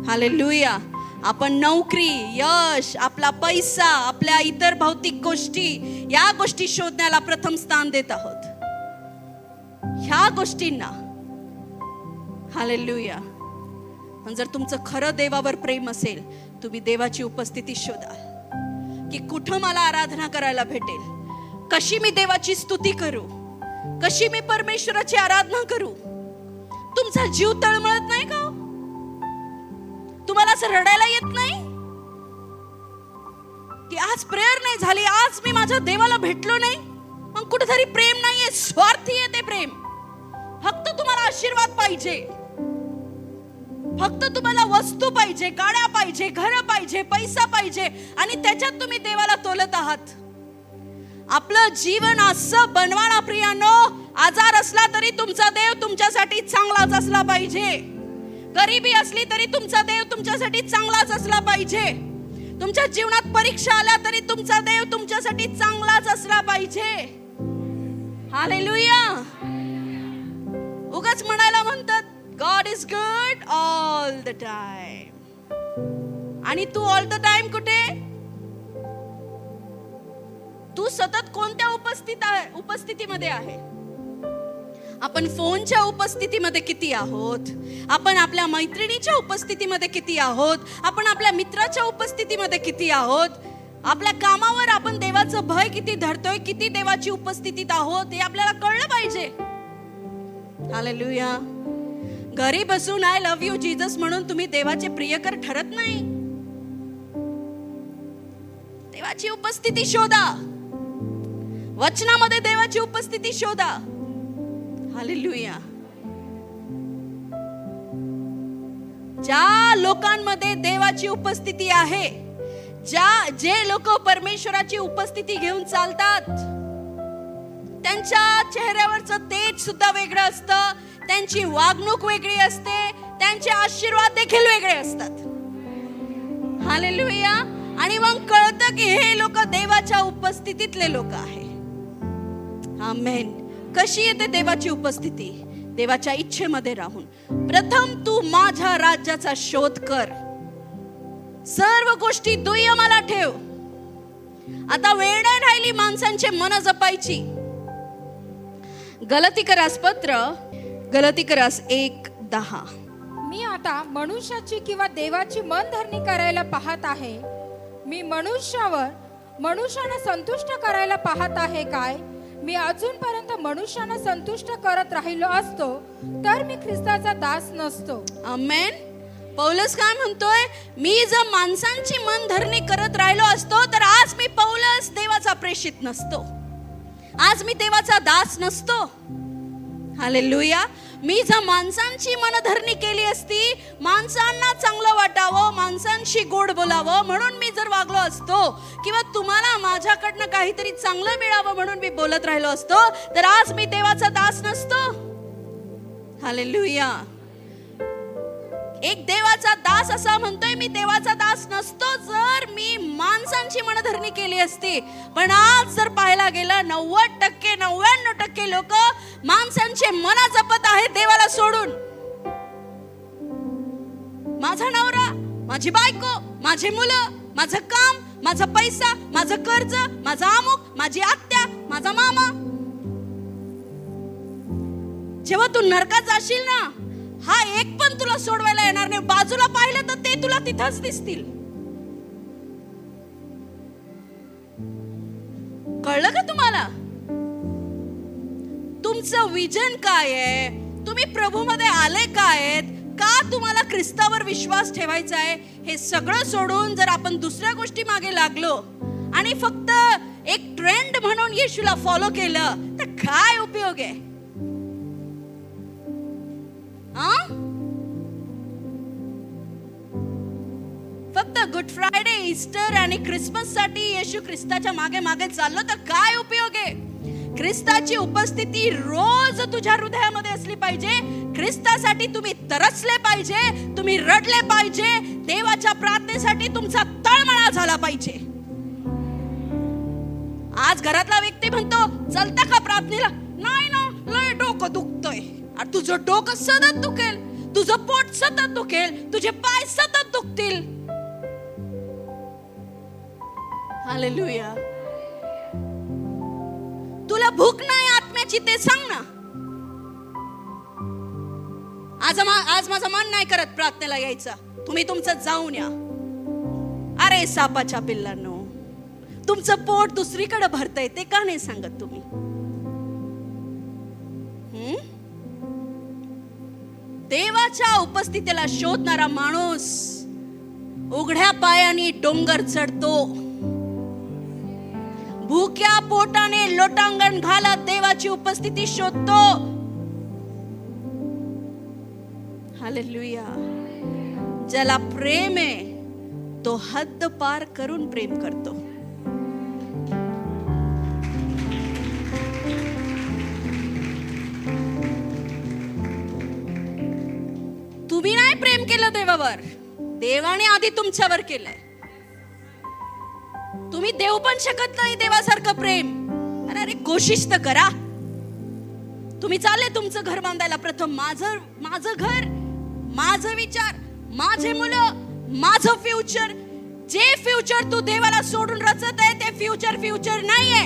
हालेलुया. आपण नोकरी, यश, आपला पैसा, आपल्या इतर भौतिक गोष्टी, या गोष्टी शोधण्याला प्रथम स्थान देत आहोत, ह्या गोष्टींना. हालेलुया. पण जर तुमचं खरं देवावर प्रेम असेल, तुम्ही देवाची उपस्थिती शोधाल. की कुठं मला आराधना करायला भेटेल, कशी मी देवाची स्तुती करू, कशी मी परमेश्वराची आराधना करू? तुमचा जीव तळमळत नाही का? तुम्हाला असं रडायला येत नाही की आज प्रेयर नाही झाली, आज मी माझ्या देवाला भेटलो नाही? मग कुठेतरी प्रेम नाहीये, स्वार्थी आहे ते प्रेम. फक्त तुम्हाला आशीर्वाद पाहिजे, फक्त तुम्हाला वस्तू पाहिजे, गाड्या पाहिजे, घर पाहिजे, पैसा पाहिजे, आणि त्याच्यात तुम्ही देवाला तोलत आहात. आपलं जीवन असं बनवा ना प्रियानो, आजार असला तरी तुमचा देव तुमच्यासाठी चांगलाच असला पाहिजे. गरिबी असली तरी तुमचा देव तुमच्यासाठी चांगलाच असला पाहिजे. तुमच्या जीवनात परीक्षा आल्या तरी तुमचा देव तुमच्यासाठी चांगलाच असला पाहिजे. हालेलुया. उगाच म्हणायला म्हणतात God is good all the time. आणि तू ऑल द टाइम कुठे? तू सतत कोणत्या उपस्थितीमध्ये आहे? आपण फोनच्या उपस्थितीमध्ये किती आहोत? आपण आपल्या मैत्रिणीच्या उपस्थितीमध्ये किती आहोत? आपण आपल्या मित्राच्या उपस्थितीमध्ये किती आहोत? आपल्या कामावर आपण देवाचं भय किती धरतोय, किती देवाची उपस्थितीत आहोत, हे आपल्याला कळलं पाहिजे. हालेलुया. घरी बसून आय लव्ह यू जीसस म्हणून तुम्ही देवाचे प्रियकर ठरत नाही. देवाची उपस्थिती शोधा, वचनामध्ये देवाची उपस्थिती शोधा. हालेलुया. ज्या लोकांमध्ये देवाची उपस्थिती आहे, जे लोक परमेश्वराची उपस्थिती घेऊन चालतात, त्यांच्या चेहऱ्यावरचं तेज सुद्धा वेगळं असतं, त्यांची वागणूक वेगळी असते, त्यांचे आशीर्वाद देखील वेगळे असतात. हालेलुया. आणि मग कळतं की हे लोक देवाच्या उपस्थितीतले लोक आहे. आमेन. कशी येते देवाची उपस्थिती? देवाच्या इच्छेमध्ये राहून. प्रथम तू माझ्या राज्याचा शोध कर, सर्व गोष्टी दुय्यमाला ठेव. आता वेळ नाही राहिली माणसांचे मन जपायची. गलातीकरास पत्र, गलातीकरास 1:10. मी आता मनुष्याची किंवा देवाची मनधरणी करायला पाहत आहे. मी मनुष्यानं संतुष्ट करायला पाहत आहे काय? मी अजूनपर्यंत मनुष्यानं संतुष्ट करत राहिलो असतो तर मी ख्रिस्ताचा दास नसतो. आमेन. पौलस काय म्हणतोय? मी जर माणसांची मनधरणी करत राहिलो असतो तर आज मी पौलस देवाचा प्रेषित नसतो, आज मी देवाचा दास नसतो. हालेलुया. मी जर माणसांची मनधरणी केली असती, माणसांना चांगलं वाटावं, माणसांशी गोड बोलावं म्हणून मी जर वागलो असतो, किंवा तुम्हाला माझ्याकडनं काहीतरी चांगलं मिळावं म्हणून मी बोलत राहिलो असतो, तर आज मी देवाचा दास नसतो. हालेलुया. एक देवाचा दास असा म्हणतोय मी देवाचा दास नसतो जर मी माणसांची मनधरणी केली असती. पण आज जर पाहायला गेलं 90% 99% लोक माणसांचे मन जपत आहेत देवाला सोडून. माझा नवरा, माझी बायको, माझे मुलं, माझं काम, माझा पैसा, माझं कर्ज, माझा अमुक, माझी आत्या, माझा मामा. जेव्हा तू नरकात जाशील ना, हा एक पण तुला सोडवायला येणार नाही. बाजूला पाहिलं तर ते तुला तिथंच दिसतील. कळलं का तुम्हाला? तुमचं विजन काय आहे? तुम्ही प्रभूमध्ये आले काय आहेत? का तुम्हाला ख्रिस्तावर विश्वास ठेवायचा आहे? हे सगळं सोडून जर आपण दुसऱ्या गोष्टी मागे लागलो आणि फक्त एक ट्रेंड म्हणून येशूला फॉलो केलं तर काय उपयोग आहे? फक्त गुड फ्रायडे, ईस्टर आणि ख्रिसमस साठी येशू ख्रिस्ताच्या मागे मागे चाललो तर काय उपयोग आहे? ख्रिस्ताची उपस्थिती रोज तुझ्या हृदयामध्ये असली पाहिजे. ख्रिस्तासाठी तुम्ही तरसले पाहिजे, तुम्ही रडले पाहिजे. देवाच्या प्रार्थनेसाठी तुमचा तळमळा झाला पाहिजे. आज घरातला व्यक्ती म्हणतो चलता का प्रार्थनेला? नाही ना, लय डोकं दुखतोय. अरे तुझं डोकं सतत दुखेल, तुझं पोट सतत दुखेल, तुझे पाय सतत दुखतील. हालेलुया. तुला भूक नाही आत्म्याची ते सांग ना. आज माझं मन नाही करत प्रार्थनेला यायचं. तुम्ही तुमचं जाऊन या. अरे सापाच्या पिल्लांनो, तुमचं पोट दुसरीकडे भरतंय ते का नाही सांगत तुम्ही? देवाच्या उपस्थितीला शोधणारा माणूस उघड्या पायाने डोंगर चढतो, भुक्या पोटाने लोटांगण घालत देवाची उपस्थिती शोधतो. हालेलुया. ज्याला प्रेम आहे तो हद्द पार करून प्रेम करतो. तुम्ही नाही प्रेम केलं देवावर, देवाने आधी तुमच्यावर केलंय. तुम्ही देऊ पण शकत नाही देवासारखं प्रेम. अरे कोशिश तर करा. तुम्ही चालले तुमचं घर बांधायला, प्रथम माझं घर, माझं विचार, माझे मुलं, माझं फ्युचर. जे फ्युचर तू देवाला सोडून रचत आहे ते फ्युचर नाहीये.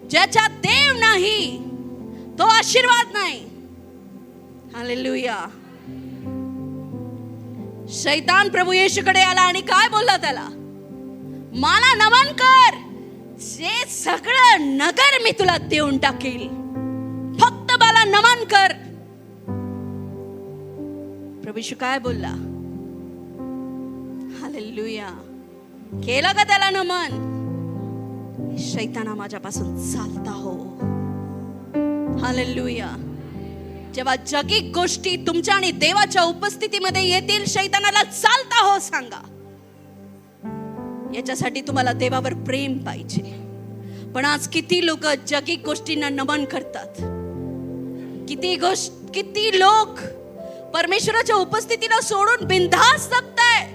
ज्याच्यात देव नाही तो आशीर्वाद नाही. हालेलुया. शैतान प्रभू येशूकडे आला आणि काय बोलला त्याला? मला नमन कर, जे सगळं नगर मी तुला देऊन टाकेल, फक्त मला नमन कर. प्रभू येशू काय बोलला? हालेलुया. केलं का त्याला नमन? शैताना माझ्यापासून चालता हो. हालेलुया. जेव्हा जगिक गोष्टी तुमच्या आणि देवाच्या उपस्थितीमध्ये येतील, शैतानाला चालता हो सांगा. याच्यासाठी तुम्हाला देवावर प्रेम पाहिजे. पण आज किती लोक जगिक गोष्टींना नमन करतात. किती लोक परमेश्वराच्या उपस्थितीला सोडून बिनधास्त जगताय.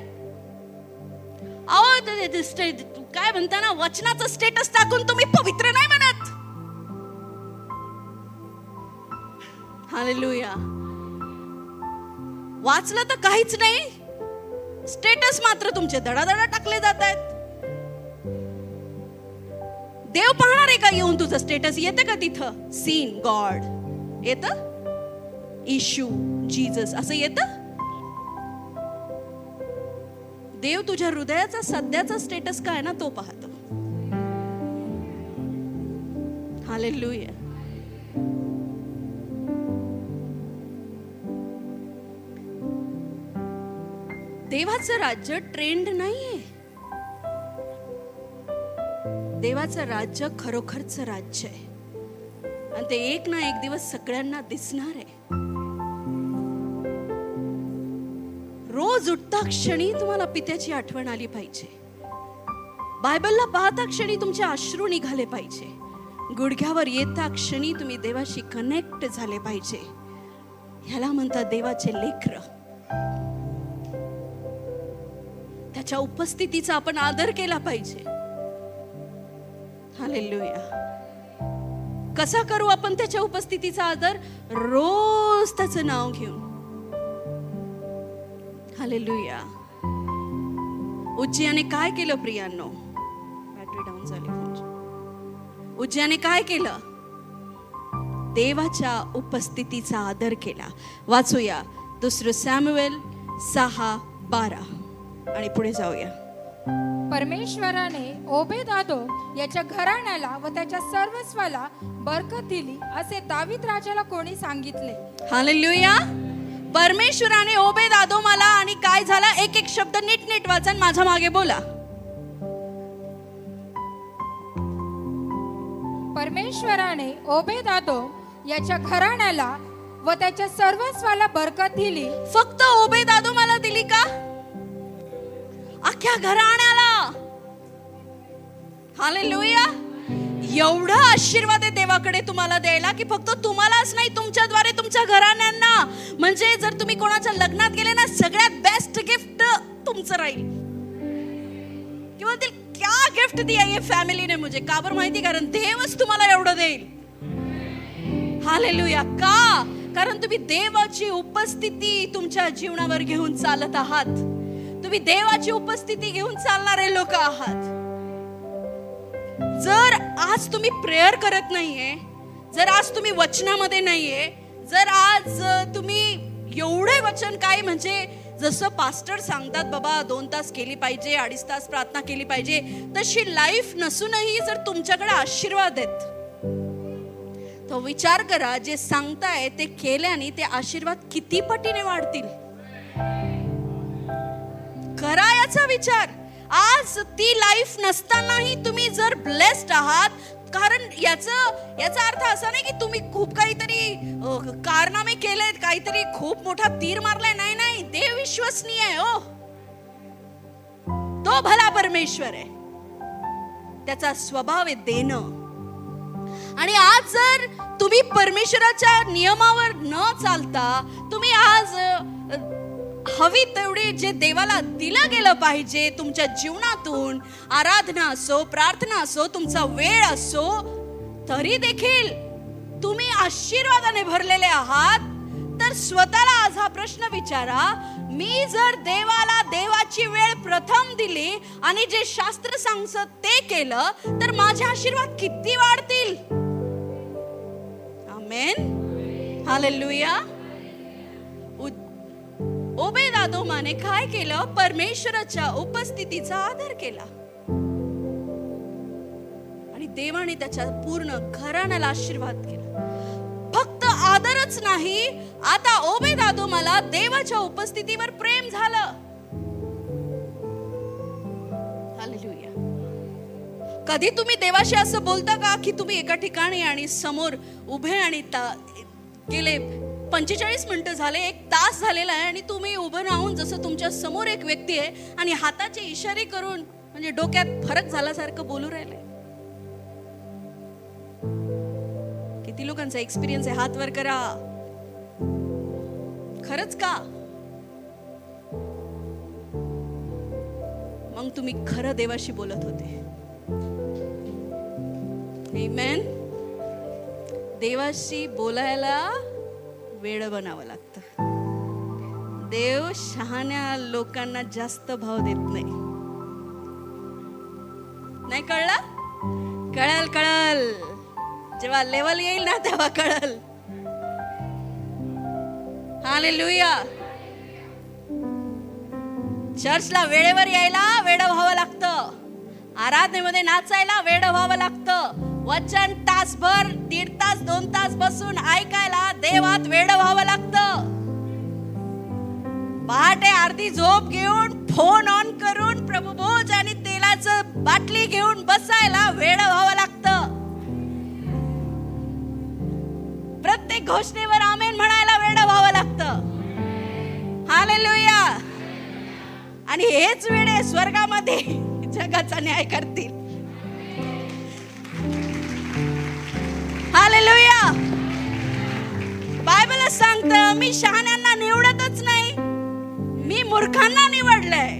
काय म्हणता ना, वचनाचं स्टेटस टाकून तुम्ही पवित्र नाही म्हणत. हालेलुया. वाचलं तर काहीच नाही, स्टेटस मात्र तुमचे दडादडा टाकले जात आहेत. देव पाहणार आहे का येऊन तुझं स्टेटस? येतं का तिथं? सीन गॉड येतं, इशू जीसस असं येतं? देव तुझ्या हृदयाचा सध्याचा स्टेटस काय ना तो पाहतो. हालेलुया. देवाचं राज्य ट्रेंड नाहीये. देवाचं राज्य खरोखरचं राज्य आहे आणि ते एक ना एक दिवस सगळ्यांना दिसणार आहे. रोज उठता क्षणी तुम्हाला पित्याची आठवण आली पाहिजे. बायबलला पाहता क्षणी तुमचे अश्रू निघाले पाहिजे. गुडघ्यावर येता क्षणी तुम्ही देवाशी कनेक्ट झाले पाहिजे. ह्याला म्हणतात देवाचे लेकरं. त्याच्या उपस्थितीचा आपण आदर केला पाहिजे. हालेलुया. कसा करू आपण त्याच्या उपस्थितीचा आदर? रोज त्याचं नाव घेऊन. हालेलुया. उज्जियाने काय केलं प्रियांनो? बॅटरी डाऊन झाली. उज्जियाने काय केलं? देवाच्या उपस्थितीचा आदर केला. वाचूया 2 सॅम्युएल 6:12 आणि पुढे जाऊया. परमेश्वराने ओबेदादो याच्या घराण्याला व त्याच्या सर्वस्वाला बरकत दिली असे दावीद राजाला कोणी सांगितले? हालेलुया. परमेश्वराने ओबेदादोमाला आणि काय झाला? एक एक शब्द नीट वाचन माझ्या मागे बोला. परमेश्वराने ओबेदादो याच्या घराण्याला व त्याच्या सर्वस्वाला बरकत दिली. फक्त ओबेदादोमाला दिली का? अख्ख्या घराण्याला. हालेलुया. एवढा आशीर्वाद आहे देवाकडे तुम्हाला द्यायला की फक्त तुम्हालाच नाही, तुमच्याद्वारे तुमच्या घराण्यांना. म्हणजे जर तुम्ही कोणाच्या लग्नात गेले ना, सगळ्यात बेस्ट गिफ्ट तुमचं राहील. किंवा ते क्या गिफ्ट दिया ये फॅमिली ने मुझे. का बरं माहिती? कारण देवच तुम्हाला एवढं देईल. हालेलुया. का? कारण तुम्ही देवाची उपस्थिती तुमच्या जीवनावर घेऊन चालत आहात. तुम्ही देवाची उपस्थिती घेऊन चालणारे लोक आहात. जर आज तुम्ही प्रेयर करत नाहीये, जर आज तुम्ही वचनामध्ये नाहीये, जर आज तुम्ही एवढे वचन काय म्हणजे जसं पास्टर सांगतात बाबा 2 तास केली पाहिजे, 2.5 तास प्रार्थना केली पाहिजे, तशी लाईफ नसूनही जर तुमच्याकडे आशीर्वाद आहेत, तो विचार करा, जे सांगताय ते केल्याने ते आशीर्वाद किती पटीने वाढतील. करा याचा विचार. आज ती लाईफ नसतानाही तुम्ही जर ब्लेस्ड आहात, कारण याचा अर्थ असा नाही की तुम्ही खूप काहीतरी कारनामे केलेत, काहीतरी खूप मोठा तीर मारलाय. नाही नाही, देव विश्वसनीय आहे. हो, तो भला परमेश्वर आहे. त्याचा स्वभाव आहे देणं. आणि आज जर तुम्ही परमेश्वराच्या नियमावर न चालता तुम्ही आज हवी तेवढी जे देवाला दिलं गेलं पाहिजे तुमच्या जीवनातून, आराधना असो, प्रार्थना असो, तुमचा वेळ असो, तरी देखील तुम्ही आशीर्वादाने भरलेले आहात, तर स्वतःला आज हा प्रश्न विचारा, मी जर देवाला देवाची वेळ प्रथम दिली आणि जे शास्त्र सांगतं ते केलं, तर माझे आशीर्वाद किती वाढतील. आमेन, हालेलुया. ओबेद-एदोमाने काय केलं? परमेश्वराच्या उपस्थितीचा आदर केला आणि देवाने त्याच्या पूर्ण घराण्याला आशीर्वाद केला. फक्त आदरच नाही, आता ओबेद-एदोमाला देवाच्या उपस्थितीवर प्रेम झालं. हालेलुया. कधी तुम्ही देवाशी असं बोलता का की तुम्ही एका ठिकाणी आणि समोर उभे आणि गेले 45 मिनिटं झाले, 1 तास झालेला आहे आणि तुम्ही उभं राहून जसं तुमच्या समोर एक व्यक्ती आहे आणि हाताचे इशारे करून म्हणजे डोक्यात फरक झाल्यासारखं बोलू राहिले? किती लोकांचा एक्सपिरियन्स आहे? हात वर करा. खरंच का? मग तुम्ही खरं देवाशी बोलत होते. आमेन. देवाशी बोलायला वेळ बनावं लागतं. देव शहाण्या लोकांना जास्त भाव देत नाही. नाही कळलं? कळल कळल, जेव्हा लेवल येईल ना तेव्हा कळल. हालेलुया. चर्चला वेळेवर यायला वेळ व्हावं लागतं. आराधनेमध्ये नाचायला वेळ व्हावं लागतं. वचन तासभर, 1.5 तास, 2 तास बसून ऐकायला देवात वेळ व्हावं लागतं. पहाटे अर्धी झोप घेऊन फोन ऑन करून प्रभुभोज आणि तेलाचं बाटली घेऊन बसायला वेळ व्हावं लागतं. प्रत्येक घोषणेवर आमेन म्हणायला वेळ व्हावं लागतं. हालेलुया. आणि हेच वेळे स्वर्गामध्ये जगाचा न्याय करतील. हालेलुया. बायबल सांगतं, मी शहाण्यांना निवडतच नाही, मी मूर्खांना निवडलंय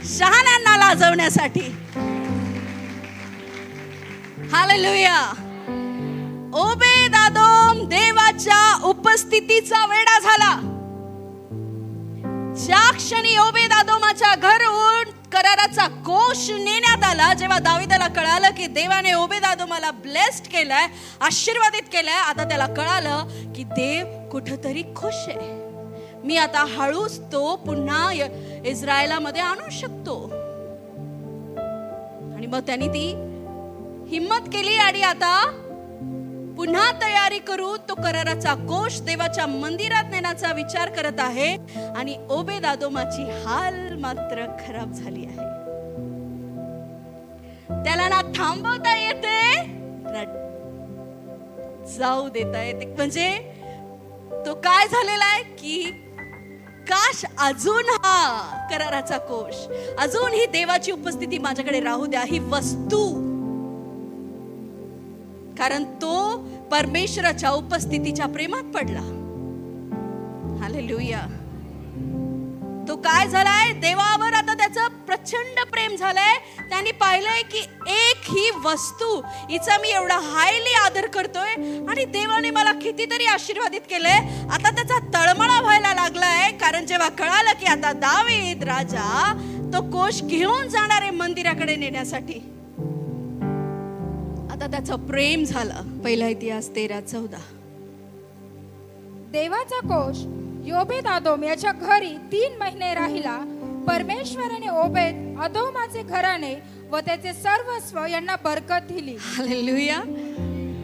शहाण्यांना लाजवण्यासाठी. हालेलुया. ओबेद-एदोम देवाच्या उपस्थितीचा वेडा झाला. ज्या क्षणी ओबेद-एदोमाच्या घरून कराराचा कोश नेण्यात आला, जेव्हा दाविदाला कळालं की देवाने ओबेद-एदोमाला ब्लेस्ड केलाय, आशीर्वादित केलाय, आता त्याला कळालं की देव कुठंतरी खुश आहे. मी आता हळूच तो पुन्हा इस्रायलामध्ये आणू शकतो. आणि मग त्यांनी ती हिम्मत केली आणि आता पुन्हा तयारी करू तो कराराचा कोश देवाच्या मंदिरात नेण्याचा विचार करत आहे. आणि ओबेद-एदोमाची हाल मात्र खराब झाली आहे. त्याला ना थांबवता येते ना जाऊ देता येते. म्हणजे तो काय झालेला आहे की काश अजून हा कराराचा कोश, अजून ही देवाची उपस्थिती माझ्याकडे राहू द्या, ही वस्तू. कारण तो परमेश्वराच्या उपस्थितीच्या प्रेमात पडला. हालेलुया. तो काय झालाय, देवावर आता त्याचं प्रचंड प्रेम झालंय. त्यांनी पाहिलंय की एक ही वस्तू, हिचा मी एवढा हायली आदर करतोय आणि देवाने मला कितीतरी आशीर्वादित केलंय. आता त्याचा तळमळा व्हायला लागलाय, कारण जेव्हा कळालं की आता दावीद राजा तो कोश घेऊन जाणार आहे मंदिराकडे नेण्यासाठी, आता त्याचं प्रेम झालं. पहिला इतिहास 13:14. देवाचा कोश ओबेद-एदोम याच्या घरी 3 महिने राहिला. परमेश्वराने ओबेद-एदोमाचे घराणे व त्याचे सर्वस्व यांना बरकत दिली. हालेलुया.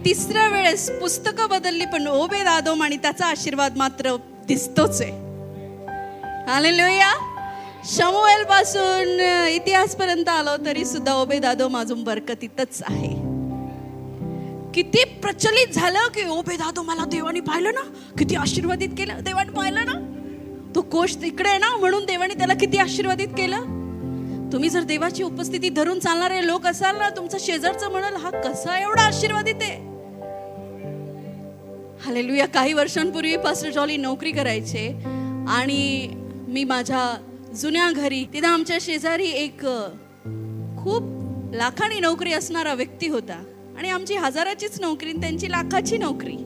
तिसऱ्या वेळेस पुस्तकं बदलली पण ओबेद-एदोम आणि त्याचा आशीर्वाद मात्र दिसतोच आहे. हालेलुया. शमूएल पासून इतिहासपर्यंत आलो तरी सुद्धा ओबेद-एदोम अजून बरकतीतच आहे. किती प्रचलित झालं की ओबेद-एदोमाला देवाने पाहिलं ना, किती आशीर्वादित केलं. देवाने पाहिलं ना, तो कोष तिकडे आहे ना, म्हणून देवाने त्याला किती आशीर्वादित केलं. तुम्ही जर देवाची उपस्थिती धरून चालणारे लोक असाल ना, तुमचा शेजारचा म्हणाल हा कसा एवढा आशीर्वादित आहे. हालेलुया. काही वर्षांपूर्वी पास्टर जॉली नोकरी करायचे आणि मी माझ्या जुन्या घरी, तिथं आमच्या शेजारी एक खूप लाखांनी नोकरी असणारा व्यक्ती होता आणि आमची हजाराचीच नोकरी, त्यांची लाखाची नोकरी.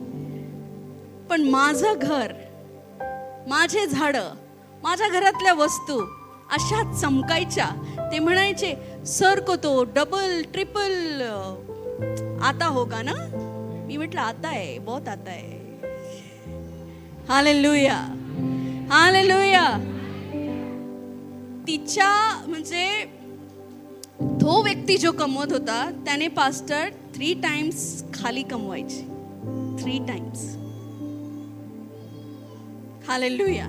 पण माझं घर, माझे झाडं, माझ्या घरातल्या वस्तू अशा चमकायच्या. ते म्हणायचे सर को तो डबल ट्रिपल आता होगा ना. मी म्हटलं आता आहे, बहुत आता आहे. Hallelujah, hallelujah. तिच्या म्हणजे तो व्यक्ती जो कमवत होता त्याने पास्टर 3 टाइम्स खाली कमवायचे. 3 टाइम्स. हालेलुया.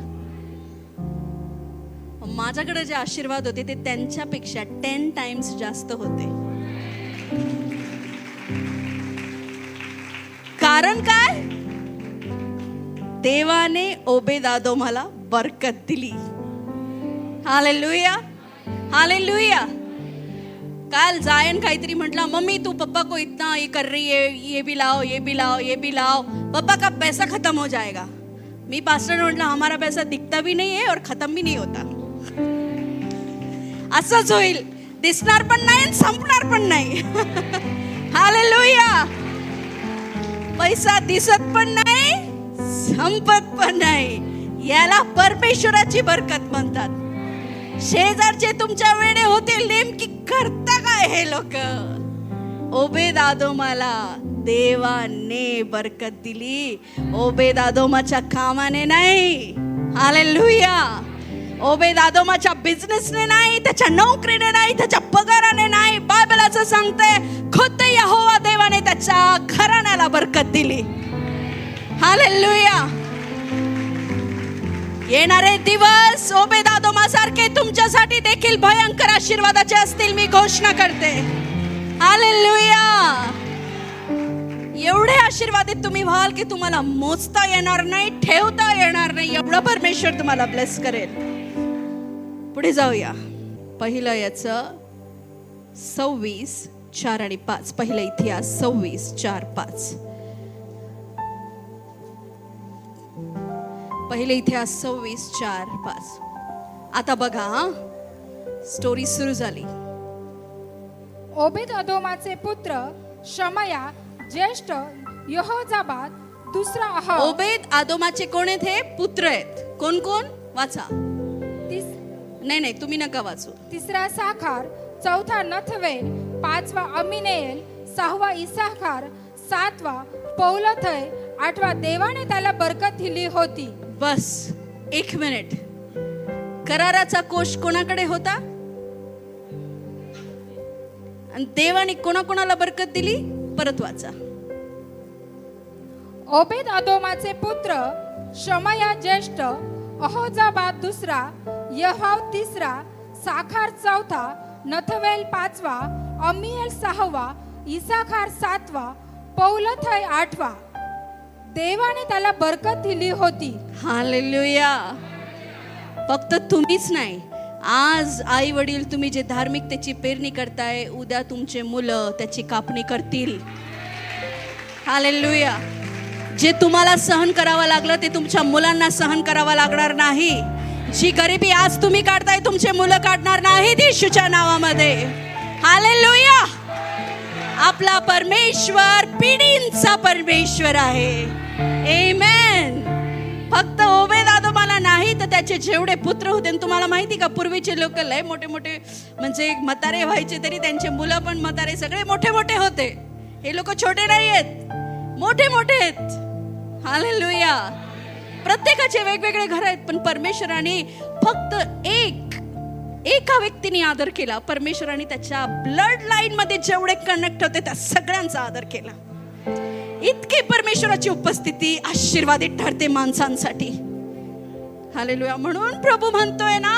माझ्याकडे जे आशीर्वाद होते ते त्यांच्यापेक्षा 10 टाइम्स जास्त होते. कारण काय? देवाने ओबेद-एदोमाला बरकत दिली. Hallelujah, hallelujah. काल जायन काहीतरी म्हटला, मम्मी तू पप्पा को इतना ये कर रही है, ये भी लाओ, ये भी लाओ, ये भी लाओ, पप्पा का पैसा खत्म हो जाएगा. मी पास्टर ने म्हटलं हमारा पैसा दिखता भी नहीं है और खत्म भी नहीं होता. असंच होईल, दिसणार पण नाही संपणार पण नाही. हालेलुया. पैसा दिसत पण नाही, संपत पण नाही. याला परमेश्वराची बरकत म्हणतात. शेजारचे तुमच्या वेडे होतील, नेमकी करता काय हे लोक. ओबेद-एदोमाला देवाने बरकत दिली, ओबेद-एदोमाच्या कामाने नाही. हालेलुया. ओबेद-एदोमाच्या बिझनेसने नाही, त्याच्या नोकरीने नाही, त्याच्या पगाराने नाही. बायबल असं सांगते खुद्द यहोवा देवाने त्याच्या घराण्याला बरकत दिली. हालेलुया. येणारे दिवस ओबेद-एदोमासारखे तुमच्यासाठी देखील भयंकर आशीर्वादाचे असतील, मी घोषणा करते. हालेलुया. एवढे आशीर्वादित तुम्ही व्हाल की तुम्हाला मोजता येणार नाही, ठेवता येणार नाही, एवढं परमेश्वर तुम्हाला ब्लेस करेल. पुढे जाऊया. पहिलं याचं 26:4 आणि 5. पहिला इतिहास 26:4-5. पहिले इतिहास 26:4-5. आता बघा, स्टोरी सुरू झाली. ओबेद-एदोमाचे पुत्र शमया ज्येष्ठ, यहोजाबाद दुसरा, ओबेद-एदोमाचे कोण आहेत? हे पुत्र आहेत. कोण कोण? वाचा. नाही तुम्ही नका वाचू. तिसरा साखार, चौथा नथवेल, 5वा अमिनेल, 6वा इसाखार, 7वा पौलथय, 8वा देवाने त्याला बरकत दिली होती. बस 1 मिनिट. कराराचा कोष कोणाकडे होता आणि देवाने कोणाकोणाला बरकत दिली? परत वाचा. ओबेद-एदोमाचे पुत्र शमया ज्येष्ठ, अहोजाबाद दुसरा, यहाव तिसरा, साखार चौथा, नथवेल 5वा, अमिएल 6वा, इसाखार 7वा, पौलथय 8वा. देवाने त्याला बरकत दिली होती. हालेलुया. फक्त तुम्हीच नाही, आज आई वडील तुम्ही जे धार्मिकतेची पेरणी करताय, उद्या तुमचे मुलं त्याची कापणी करतील. हालेलुया. जे तुम्हाला सहन करावं लागलं ते तुमच्या मुलांना सहन करावं लागणार नाही. जी गरिबी आज तुम्ही काढताय तुमचे मुलं काढणार नाहीत येशूच्या नावामध्ये. हालेलुया. आपला परमेश्वर पिढींचा परमेश्वर आहे. आमेन. फक्त ओबेद-एदोमाला नाही तर त्याचे जेवढे पुत्र होते, तुम्हाला माहिती का पूर्वीचे लोक लय मोठे मोठे म्हणजे म्हातारे व्हायचे तरी त्यांचे मुलं पण म्हातारे सगळे मोठे मोठे होते. हे लोक छोटे नाही आहेत, मोठे मोठे आहेत. हालेलुया. प्रत्येकाचे वेगवेगळे घर आहेत, पण परमेश्वराने फक्त एका व्यक्तीने आदर केला. परमेश्वराने त्याच्या ब्लड लाईन मध्ये जेवढे कनेक्ट होते त्या सगळ्यांचा आदर केला. इतकी परमेश्वराची उपस्थिती आशीर्वादित ठरते माणसांसाठी. हालेलुया. म्हणून प्रभू म्हणतोय ना,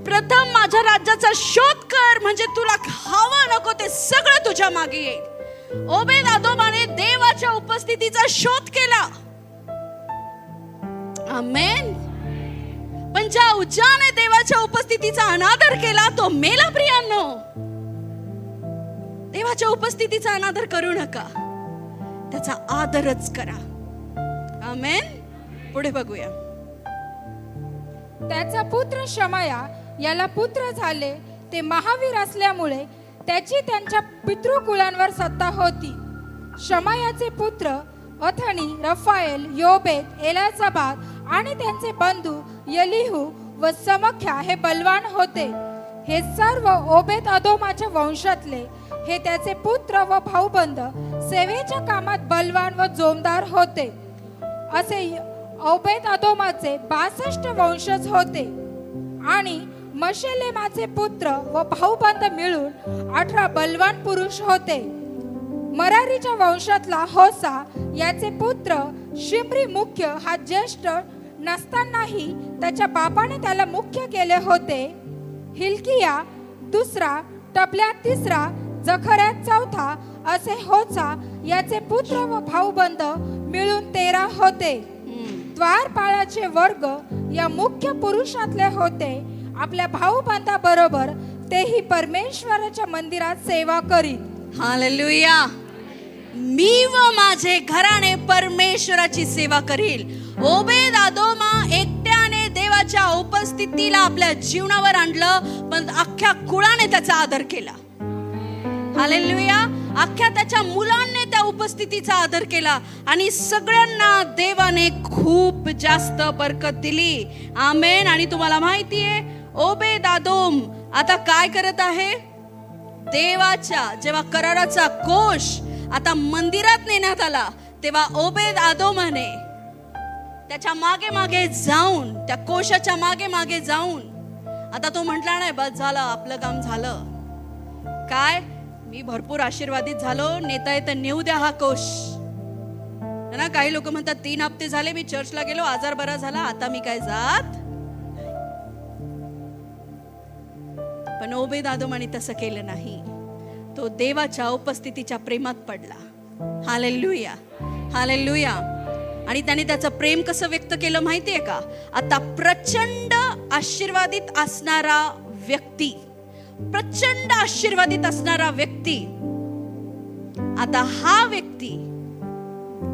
प्रथम माझ्या राज्याचा शोध कर, म्हणजे तुला हवं नको ते सगळं तुझ्या मागे येईल. ओबेद अदोमाने देवाच्या उपस्थितीचा शोध केला. आमेन. पण ज्या उज्जाने देवाच्या उपस्थितीचा अनादर केला तो मेला. प्रियांनो, देवाच्या उपस्थितीचा अनादर करू नका, त्याचा आदरच करा. आमेन. पुढे बघूया. त्याचा पुत्र शमया याला पुत्र झाले. ते महावीर असल्यामुळे त्याची त्यांच्या पितृकुलांवर सत्ता होती. शमयाचे पुत्र अथनी, रफाएल, योबेद, एलाजाबाद आणि त्यांचे बंधू यलीहू व समख्या हे बलवान होते. हे सर्व ओबेद अदोमाच्या वंशातले. हे त्याचे पुत्र व भाऊबंद सेवेच्या कामात बलवान व जोमदार होते. असे ओबेद अदोमाचे 62 वंशज होते. आणि मशेलेमाचे पुत्र व भाऊबंद मिळून 18 बलवान पुरुष होते. मरारीच्या वंशातला होसा याचे पुत्र शिमरी मुख्य हा ज्येष्ठ नसतानाही त्याच्या बापाने त्याला मुख्य केले होते. हिल्किया दुसरा, टपल्या तिसरा, जखऱ्यात चौथा, असे होसा याचे पुत्र व भाऊबंद मिळून 13 होते. द्वारपाळाचे वर्ग या मुख्य पुरुषातले होते. आपल्या भाऊबंदाबरोबर तेही परमेश्वराच्या मंदिरात सेवा करीत. हालेलुया. मी व माझे घराणे परमेश्वराची सेवा करील. ओबेद अदोमा एकट्याने देवाच्या उपस्थितीला आपल्या जीवनावर आणलं, पण अख्ख्या कुळाने त्याचा आदर केला. हालेलुया. अख्ख्या त्याच्या मुलांनी त्या उपस्थितीचा आदर केला आणि सगळ्यांना देवाने खूप जास्त बरकत दिली. आमेन. आणि तुम्हाला माहितीये, ओबेद अदोम आता काय करत आहे? देवाच्या जेव्हा कराराचा कोश आता मंदिरात नेण्यात आला, तेव्हा ओबेद अदोमाने त्याच्या मागे मागे जाऊन, त्या कोशाच्या मागे मागे जाऊन, आता तो म्हटला नाही बस झालं, आपलं काम झालं. काय, मी भरपूर आशीर्वादित झालो, नेता येतं नेऊ द्या हा कोश. ना काही लोक म्हणतात 3 हप्ते झाले मी चर्चला गेलो, आजार बरा झाला, आता मी काय जात. पण ओबेद अदोमाने तसं केलं नाही. तो देवाच्या उपस्थितीच्या प्रेमात पडला. हालेलुया. हालेलुया. आणि त्याने त्याचं प्रेम कसं व्यक्त केलं माहितीये का? आता प्रचंड आशीर्वादित असणारा व्यक्ती, प्रचंड आशीर्वादित असणारा व्यक्ती, आता हा व्यक्ती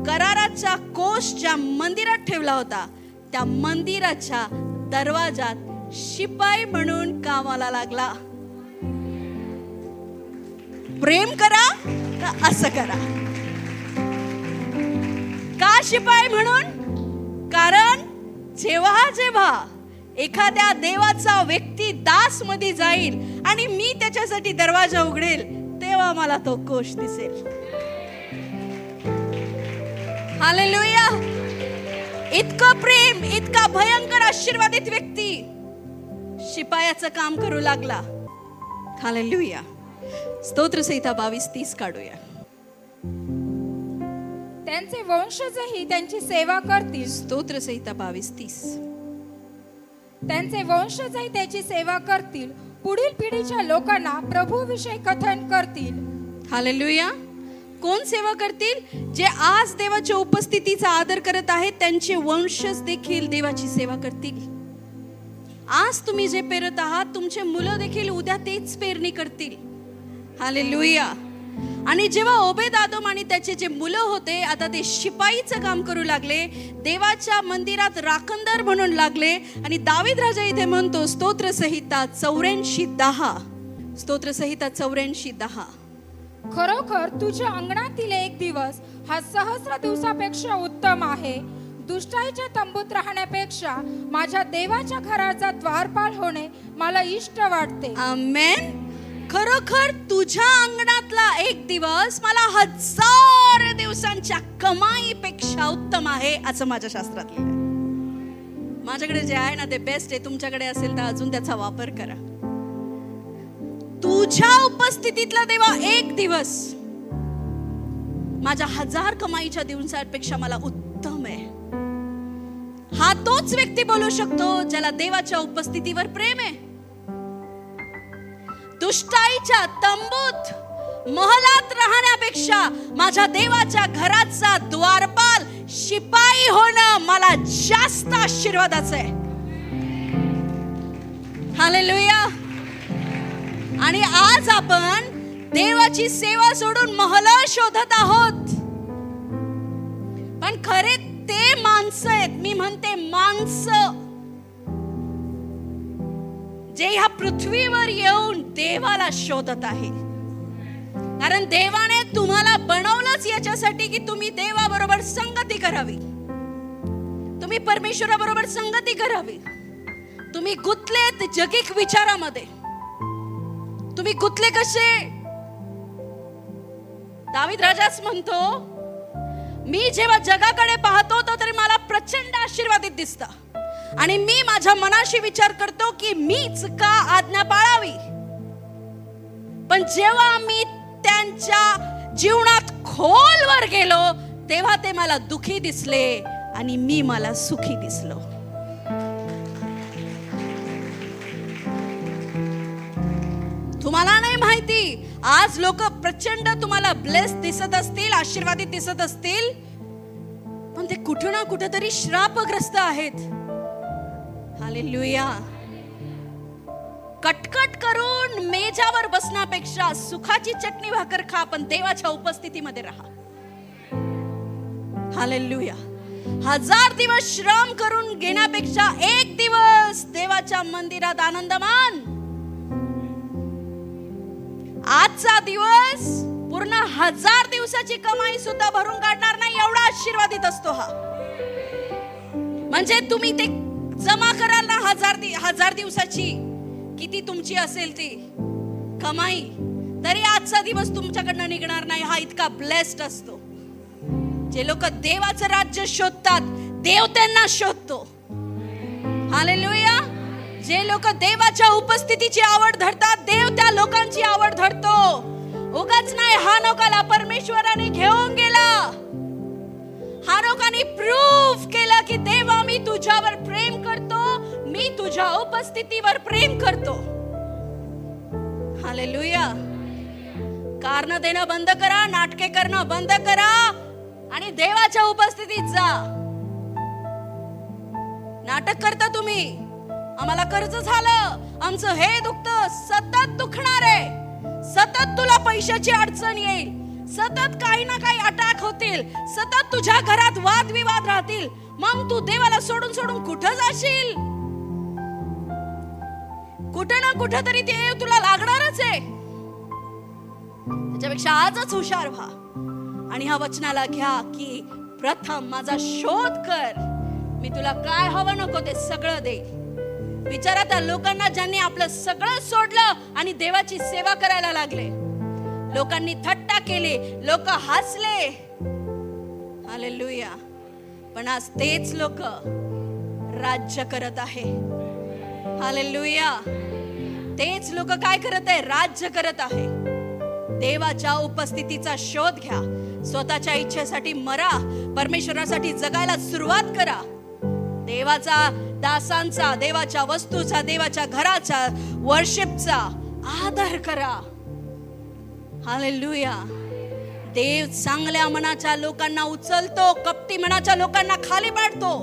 कराराचा कोश ज्या मंदिरात ठेवला होता, त्या मंदिराच्या दरवाजात शिपाई म्हणून कामाला लागला. प्रेम करा का असं करा? का शिपाई म्हणून? कारण जेव्हा जेव्हा एखाद्या देवाचा व्यक्ती दास मध्ये जाईल आणि मी त्याच्यासाठी दरवाजा उघडेल, तेव्हा मला तो कोश दिसेल. हालेलुया. इतकं प्रेम, इतका भयंकर आशीर्वादित व्यक्ती शिपायाचं काम करू लागला. हालेलुया. स्तोत्रसंहिता 22:30 काढूया. त्यांचे वंशजही त्यांची सेवा करतील. स्तोत्रसंहिता 22:30. त्यांचे वंशजही त्याची सेवा करतील. पुढील पिढीच्या लोकांना प्रभूविषयी कथन करतील. हालेलुया. कोण सेवा करतील? जे आज देवाच्या उपस्थितीचा आदर करत आहेत, त्यांचे वंशज देखील देवाची सेवा करतील. आज तुम्ही जे पेरत आहात, तुमचे मुलं देखील उद्या तेच पेरणी करतील. हालेलुया. आणि जेव्हा ओबेद अदोम आणि त्याचे जे मुलं होते, आता ते शिपाईचं काम करू लागले, देवाच्या मंदिरात राखणदार म्हणून लागले. आणि दावीद राजा इथे म्हणतो, स्तोत्रसंहिता 84:10. स्तोत्रसंहिता 84:10. खरोखर तुझ्या अंगणातील एक दिवस हा 1,000 दिवसापेक्षा उत्तम आहे. दुष्टाईच्या तंबूत राहण्यापेक्षा माझ्या देवाच्या घराचा द्वारपाल होणे मला इष्ट वाटते. आमेन. खरोखर तुझ्या अंगणातला एक दिवस मला 1000 दिवसांच्या कमाईपेक्षा उत्तम आहे, असं माझ्या शास्त्रात लिहिलंय. माझ्याकडे जे आहे ना ते बेस्ट आहे. तुमच्याकडे असेल तर अजून त्याचा वापर करा. तुझ्या उपस्थितीतला देवा एक दिवस माझ्या 1000 कमाईच्या दिवसांपेक्षा मला उत्तम आहे. हा तोच व्यक्ती बोलू शकतो ज्याला देवाच्या उपस्थितीवर प्रेम आहे. दुष्टाईच्या तंबूत महलात राहण्यापेक्षा माझ्या देवाच्या घराचा द्वारपाल शिपाई होणं मला जास्त आशीर्वादाचं आहे. हालेलुया. आणि आज आपण देवाची सेवा सोडून महल शोधत आहोत, पण खरे ते माणसं आहेत, मी म्हणते माणसं, जे ह्या पृथ्वीवर येऊन देवाला शोधत आहे. कारण देवाने तुम्हाला बनवलंच याच्यासाठी की तुम्ही देवाबरोबर संगती करावी, तुम्ही परमेश्वराबरोबर संगती करावी. तुम्ही गुंतलेत जगिक विचारामध्ये. तुम्ही गुंतले कसे? दावीद राजाच म्हणतो, मी जेव्हा जगाकडे पाहतो तरी मला प्रचंड आशीर्वादित दिसतं आणि मी माझ्या मनाशी विचार करतो की मीच का आज्ञा पाळावी. पण जेव्हा मी त्यांच्या जीवनात खोलवर गेलो तेव्हा ते मला दुखी दिसले आणि मी मला सुखी दिसलो. तुम्हाला नाही माहिती, आज लोक प्रचंड तुम्हाला ब्लेस दिसत असतील, आशीर्वादित दिसत असतील, पण ते कुठं ना कुठं तरी श्रापग्रस्त आहेत. हालेलुया. कटकट करून मेजावर बसण्यापेक्षा सुखाची चटणी भाकर खा, पण देवाच्या उपस्थितीमध्ये राहा. हालेलुया. 1000 दिवस श्रम करून घेण्यापेक्षा 1 दिवस देवाच्या मंदिरात आनंद मान. आजचा दिवस पूर्ण 1000 दिवसाची कमाई सुद्धा भरून काढणार नाही, एवढा आशीर्वादित असतो हा. म्हणजे तुम्ही ते जमा कराल ना 1000 दिवसाची, किती तुमची असेल ती कमाई, तरी आजचा दिवस तुमच्याकडनं निघणार नाही. हा इतका ब्लेस्ड असतो. जे लोक देवाचं राज्य शोधतात, देव त्यांना शोधतो. हालेलुया. जे लोक देवाच्या उपस्थितीची आवड धरतात, देव त्या लोकांची आवड धरतो. उगाच नाही हानोकाला परमेश्वराने घेऊन गेला. हानोकाने प्रूफ केलं की देवा मी तुझ्यावर प्रेम करतो, मी तुझ्या उपस्थितीवर प्रेम करतो. हालेलुया. कारण देणं बंद करा, नाटके करणं बंद करा आणि देवाच्या उपस्थितीत जा. नाटक करता तुम्ही, आम्हाला कर्ज झालं, आमचं हे दुखतं, सतत दुखणार आहे, सतत तुला पैशाची अडचण येईल, सतत काही ना काही अटॅक होतील, सतत तुझ्या घरात वादविवाद राहतील. मग तू देवाला सोडून सोडून कुठं जाशील? कुठं ना कुठं तरी देव तुला लागणारच आहे. त्याच्यापेक्षा आजच हुशार व्हा आणि ह्या वचनाला घ्या की प्रथम माझा शोध कर, मी तुला काय हवं नको ते सगळं दे. विचारा त्या लोकांना ज्यांनी आपलं सगळं सोडलं आणि देवाची सेवा करायला लागले. लोकांनी थट्टा केली, लोक हसले. हालेलुया. पण आज तेच लोक राज्य करत आहे. हालेलुया. तेच लोक काय करत आहे? राज्य करत आहे. देवाच्या उपस्थितीचा शोध घ्या. स्वतःच्या इच्छेसाठी मरा, परमेश्वरासाठी जगायला सुरुवात करा. देवाचा, दासांचा, देवाच्या वस्तूचा, देवाच्या घराचा, वर्शिपचा आदर करा. हालेलुया. देव चांगल्या मनाच्या लोकांना उचलतो, कपटी मनाच्या लोकांना खाली पाडतो.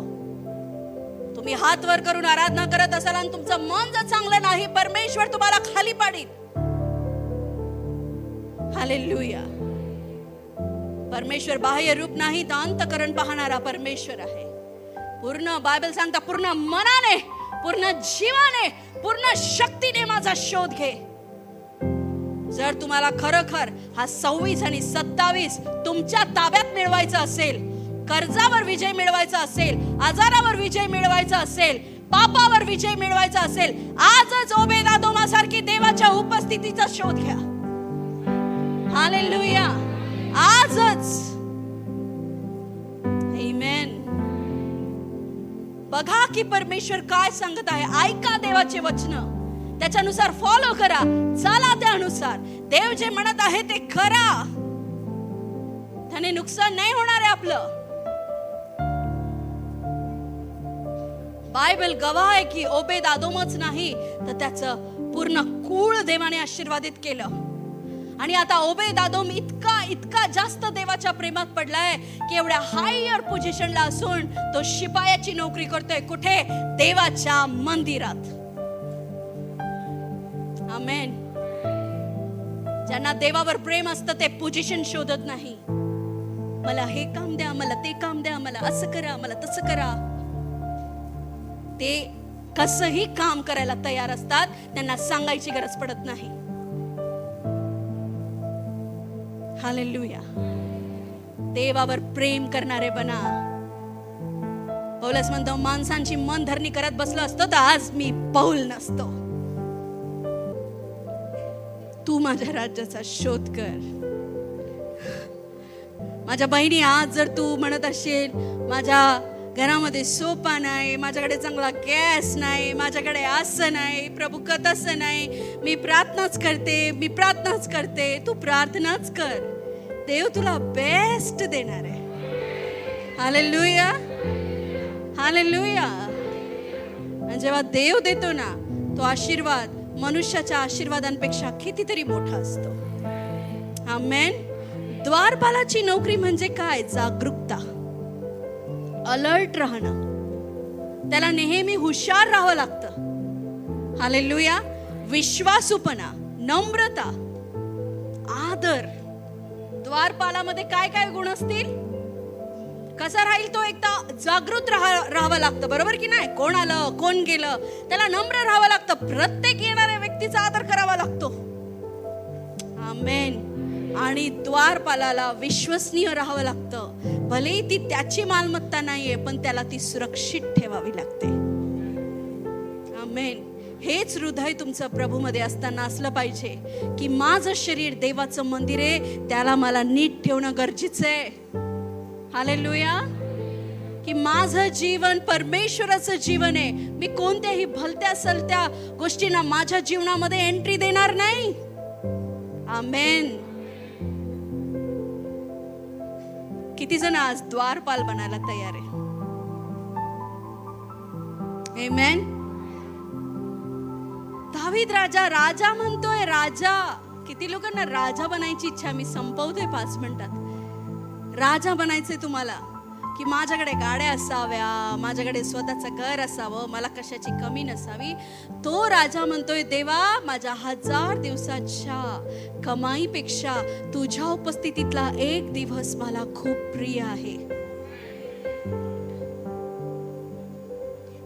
तुम्ही हात वर करून आराधना करत असाल आणि तुमचं मन जर चांगलं नाही, परमेश्वर तुम्हाला खाली पाडील. हालेलुया. परमेश्वर बाह्य रूप नाही तर अंतःकरण पाहणारा परमेश्वर आहे. पूर्ण बायबल सांगता पूर्ण मनाने, पूर्ण जीवाने, पूर्ण शक्तीने माझा शोध घे. जर तुम्हाला खरोखर हा 26 आणि 27 तुमच्या ताब्यात मिळवायचा असेल, कर्जावर विजय मिळवायचा असेल, आजारावर विजय मिळवायचा असेल, पापावर विजय मिळवायचा असेल, आजच ओबेदादोमासारखी देवाच्या उपस्थितीचा शोध घ्या. हालेलुया. आजच. आमेन. बघा की परमेश्वर काय सांगत आहे. ऐका देवाचे वचन, त्याच्यानुसार फॉलो करा, चला त्यानुसार. देव जे म्हणत आहे ते करा. त्याने नुकसान नाही होणार आहे आपलं. बायबल गवाह आहे की ओबेद आदोमच नाही तर त्याचं पूर्ण कुळ देवाने आशीर्वादित केलं. आणि आता ओबेद आदोम इतका जास्त देवाच्या प्रेमात पडलाय की एवढ्या हायर पोझिशनला असून तो शिपायाची नोकरी करतोय. कुठे? देवाच्या मंदिरात. आमेन. ज्यांना देवावर प्रेम असतं ते पोझिशन शोधत नाही. मला हे काम द्या, मला ते काम द्या, मला असं करा, मला तसं करा. ते कसंही काम करायला तयार असतात. त्यांना सांगायची गरज पडत नाही. हालेलुया. देवावर प्रेम करणारे बना. पौलुस म्हणतो माणसांची मन धरणी करत बसलो असतो तर आज मी पौल नसतो. तू माझ्या राज्याचा शोध कर. माझ्या बहिणी, आज जर तू म्हणत असेल माझ्या घरामध्ये सोपा नाही, माझ्याकडे चांगला गॅस नाही, माझ्याकडे असं नाही, प्रभू तसं नाही, मी प्रार्थनाच करते. तू प्रार्थनाच कर. देव तुला बेस्ट देणार आहे. Hallelujah, hallelujah. आणि जेव्हा देव देतो ना तो आशीर्वाद मनुष्याच्या आशीर्वादांपेक्षा कितीतरी मोठा असतो. आमेन. द्वारपालाची नोकरी म्हणजे काय? जागरूकता, अलर्ट राहणं. त्याला नेहमी हुशार राहावं लागतं. हालेलुया. विश्वासूपणा, नम्रता, आदर. द्वारपालामध्ये काय काय गुण असतील? कसा राहील तो? एकदा जागृत राहावं लागतं, बरोबर की नाही? कोण आलं, कोण गेलं, त्याला नम्र राहावं लागतं. प्रत्येक येणाऱ्या व्यक्तीचा आदर करावा लागतो. आमेन. आणि द्वारपालाला विश्वसनीय राहावं लागतं. भलेही ती त्याची मालमत्ता नाहीये पण त्याला ती सुरक्षित ठेवावी लागते. आमेन. हेच हृदय तुमचं प्रभूमध्ये असताना असलं पाहिजे की माझं शरीर देवाचं मंदिर आहे, त्याला मला नीट ठेवणं गरजेचं आहे. हालेलुया. की माझं जीवन परमेश्वराचं जीवन आहे. मी कोणत्याही भलत्या सलत्या गोष्टींना माझ्या जीवनामध्ये एंट्री देणार नाही. आमेन. किती जण आज द्वारपाल बनायला तयार आहे? आमेन. दावीद राजा म्हणतोय. राजा, किती लोकांना राजा बनायची इच्छा? मी संपवते 5 मिनिटात. राजा बनायचंय तुम्हाला की माझ्याकडे गाड्या असाव्या, माझ्याकडे स्वतःचं घर असावं, मला कशाची कमी नसावी. तो राजा म्हणतोय देवा, माझ्या 1000 दिवसाच्या कमाईपेक्षा तुझ्या उपस्थितीतला एक दिवस मला खूप प्रिय आहे.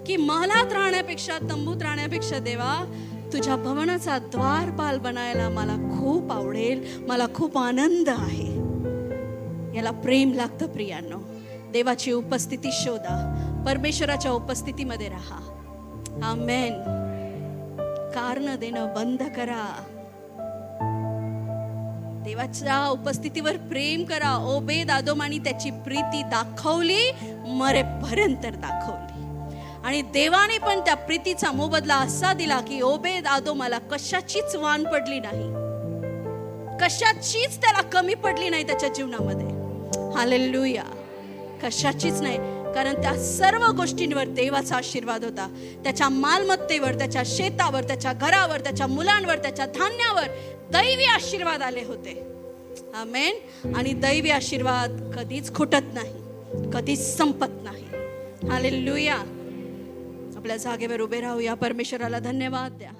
की महलात राहण्यापेक्षा, तंबूत राहण्यापेक्षा देवा तुझ्या भवनाचा द्वारपाल बनायला मला खूप आवडेल, मला खूप आनंद आहे. याला प्रेम लागतं प्रियांनो. देवाची उपस्थिती शोधा, परमेश्वराच्या उपस्थितीमध्ये राहा. आमेन. कारण देणं बंद करा. देवाच्या उपस्थितीवर प्रेम करा. ओबेद आदोमानी त्याची प्रीती दाखवली, मरेपर्यंत दाखवली. आणि देवाने पण त्या प्रीतीचा मोबदला असा दिला की ओबेद आदोमाला कशाचीच वाण पडली नाही, कशाचीच त्याला कमी पडली नाही त्याच्या जीवनामध्ये. हालेलुया. कशाचीच नाही. कारण त्या सर्व गोष्टींवर देवाचा आशीर्वाद होता. त्याच्या मालमत्तेवर, त्याच्या शेतावर, त्याच्या घरावर, त्याच्या मुलांवर, त्याच्या धान्यावर दैवी आशीर्वाद आले होते. आमेन. आणि दैवी आशीर्वाद कधीच खुटत नाही, कधीच संपत नाही. हालेलुया. आपल्या जागेवर उभे राहूया. परमेश्वराला धन्यवाद द्या.